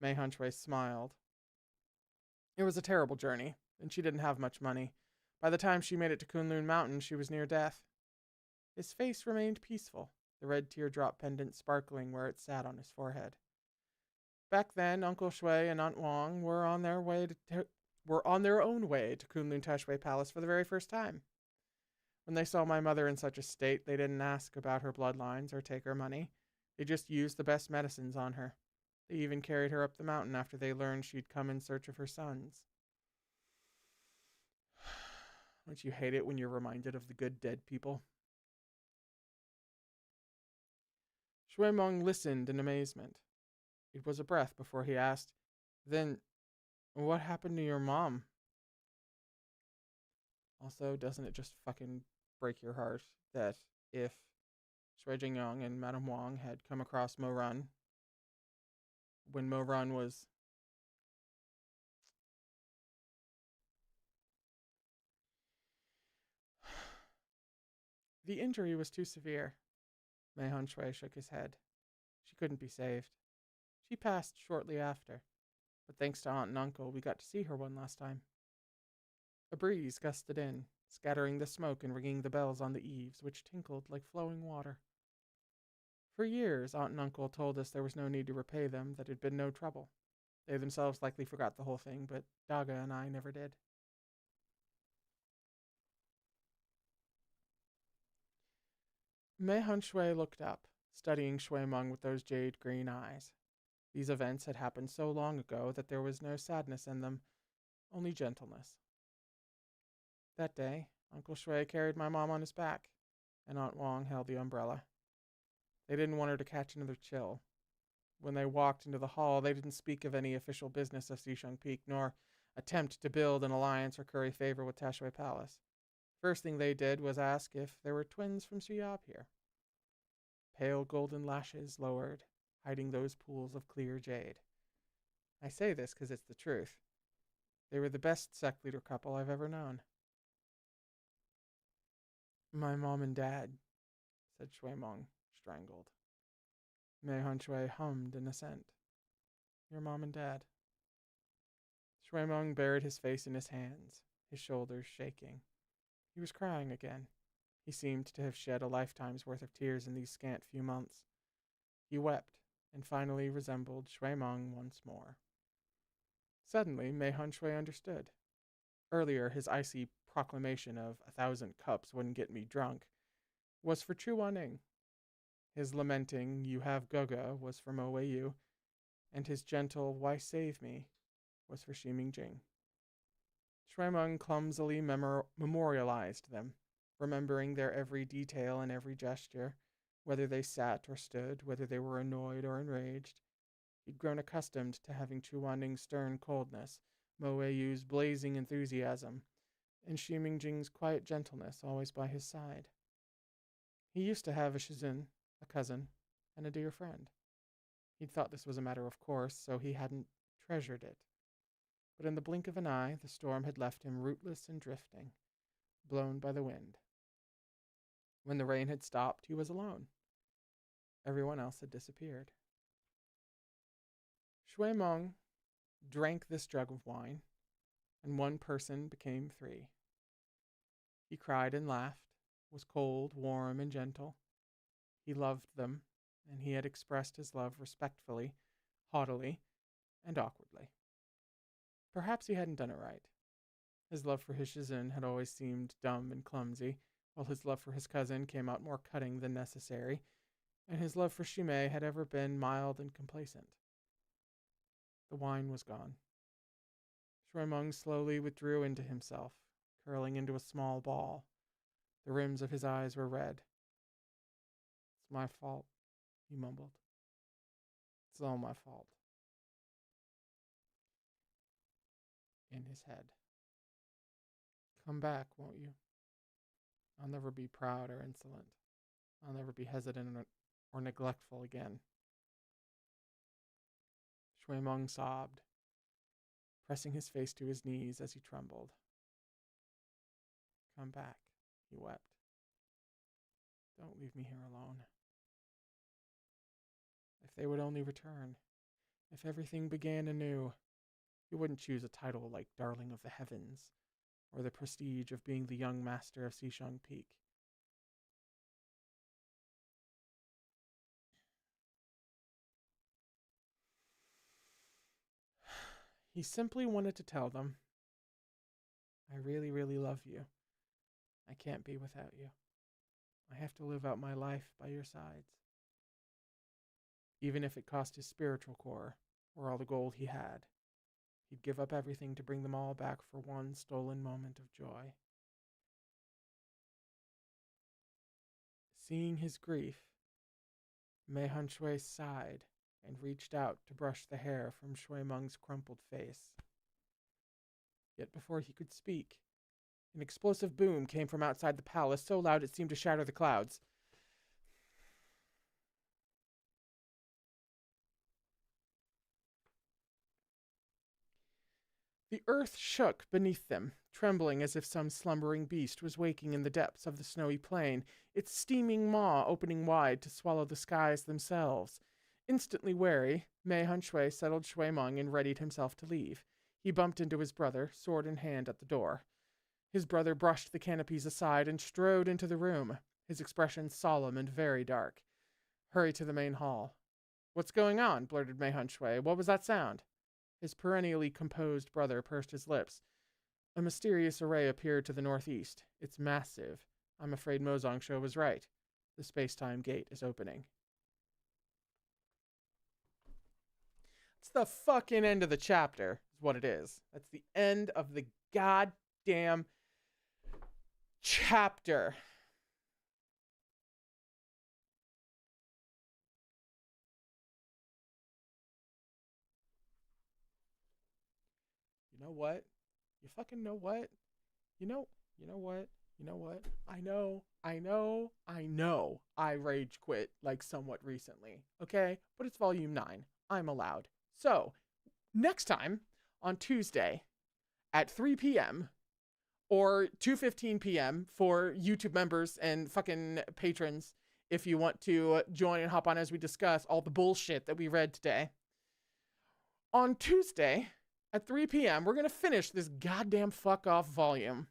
Mei Hunshui smiled. It was a terrible journey, and she didn't have much money. By the time she made it to Kunlun Mountain, she was near death. His face remained peaceful, the red teardrop pendant sparkling where it sat on his forehead. Back then, Uncle Shui and Aunt Wang were on their own way to Kunlun Tashway Palace for the very first time. When they saw my mother in such a state, they didn't ask about her bloodlines or take her money. They just used the best medicines on her. They even carried her up the mountain after they learned she'd come in search of her sons. Don't you hate it when you're reminded of the good dead people? Shuimeng listened in amazement. It was a breath before he asked, Then, what happened to your mom? Also, doesn't it just fucking break your heart that if Shui Jingyong and Madame Wang had come across Mo Run when Mo Run was... The injury was too severe. Mei Hunshui shook his head. She couldn't be saved. She passed shortly after, but thanks to Aunt and Uncle, we got to see her one last time. A breeze gusted in, scattering the smoke and ringing the bells on the eaves, which tinkled like flowing water. For years, Aunt and Uncle told us there was no need to repay them, that it had been no trouble. They themselves likely forgot the whole thing, but Daga and I never did. Mei Hunshui looked up, studying Shuimeng with those jade green eyes. These events had happened so long ago that there was no sadness in them, only gentleness. That day, Uncle Shui carried my mom on his back, and Aunt Wang held the umbrella. They didn't want her to catch another chill. When they walked into the hall, they didn't speak of any official business of Xisheng Peak, nor attempt to build an alliance or curry favor with Tashway Palace. First thing they did was ask if there were twins from Suyab here. Pale golden lashes lowered, hiding those pools of clear jade. I say this because it's the truth. They were the best sect leader couple I've ever known. My mom and dad, said Shuimeng, strangled. Mei Hunshui hummed in assent. Your mom and dad. Shuimeng buried his face in his hands, his shoulders shaking. He was crying again. He seemed to have shed a lifetime's worth of tears in these scant few months. He wept, and finally resembled Shuimeng once more. Suddenly, Mei Hunshui understood. Earlier, his icy proclamation of 1,000 cups wouldn't get me drunk was for Chu Wanning. His lamenting, you have Goga, was for Mo Weiyu, and his gentle, why save me, was for Ximing Jing. Shuimeng clumsily memorialized them, remembering their every detail and every gesture, whether they sat or stood, whether they were annoyed or enraged. He'd grown accustomed to having Chu Wanning's stern coldness, Mo Weiyu's blazing enthusiasm, and Ximing Jing's quiet gentleness always by his side. He used to have a shizun, a cousin, and a dear friend. He'd thought this was a matter of course, so he hadn't treasured it. But in the blink of an eye, the storm had left him rootless and drifting, blown by the wind. When the rain had stopped, he was alone. Everyone else had disappeared. Shuimeng drank this jug of wine, and one person became three. He cried and laughed, was cold, warm, and gentle. He loved them, and he had expressed his love respectfully, haughtily, and awkwardly. Perhaps he hadn't done it right. His love for his shizun had always seemed dumb and clumsy, while his love for his cousin came out more cutting than necessary, and his love for Shimei had ever been mild and complacent. The wine was gone. Shuimeng slowly withdrew into himself, curling into a small ball. The rims of his eyes were red. It's my fault, he mumbled. It's all my fault. In his head. Come back, won't you? I'll never be proud or insolent. I'll never be hesitant or neglectful again. Shui Meng sobbed, pressing his face to his knees as he trembled. Come back, he wept. Don't leave me here alone. If they would only return, if everything began anew, he wouldn't choose a title like Darling of the Heavens, or the prestige of being the young master of Xishang Peak. He simply wanted to tell them, I really, really love you. I can't be without you. I have to live out my life by your sides. Even if it cost his spiritual core, or all the gold he had, he'd give up everything to bring them all back for one stolen moment of joy. Seeing his grief, Mei Hunshui sighed and reached out to brush the hair from Shui Meng's crumpled face. Yet before he could speak, an explosive boom came from outside the palace, so loud it seemed to shatter the clouds. The earth shook beneath them, trembling as if some slumbering beast was waking in the depths of the snowy plain, its steaming maw opening wide to swallow the skies themselves. Instantly wary, Mei Hunshui settled Shui Meng and readied himself to leave. He bumped into his brother, sword in hand, at the door. His brother brushed the canopies aside and strode into the room, his expression solemn and very dark. Hurry to the main hall. What's going on? Blurted Mei Hunshui. What was that sound? His perennially composed brother pursed his lips. A mysterious array appeared to the northeast. It's massive. I'm afraid Mozongsho was right. The space-time gate is opening. It's the fucking end of the chapter, is what it is. That's the end of the goddamn chapter. You know what? You fucking know what? You know what? You know what? I know. I rage quit like somewhat recently. Okay? But it's volume 9. I'm allowed. So, next time on Tuesday at 3 p.m. or 2:15 p.m. for YouTube members and fucking patrons if you want to join and hop on as we discuss all the bullshit that we read today. On Tuesday at 3 p.m., we're going to finish this goddamn fuck off volume.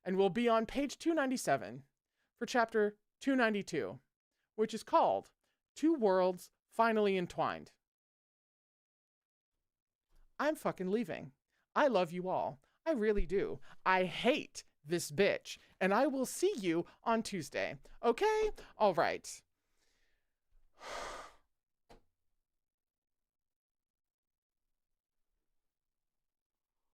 And we'll be on page 297 for chapter 292, which is called Two Worlds Finally Entwined. I'm fucking leaving. I love you all. I really do. I hate this bitch. And I will see you on Tuesday. Okay? All right.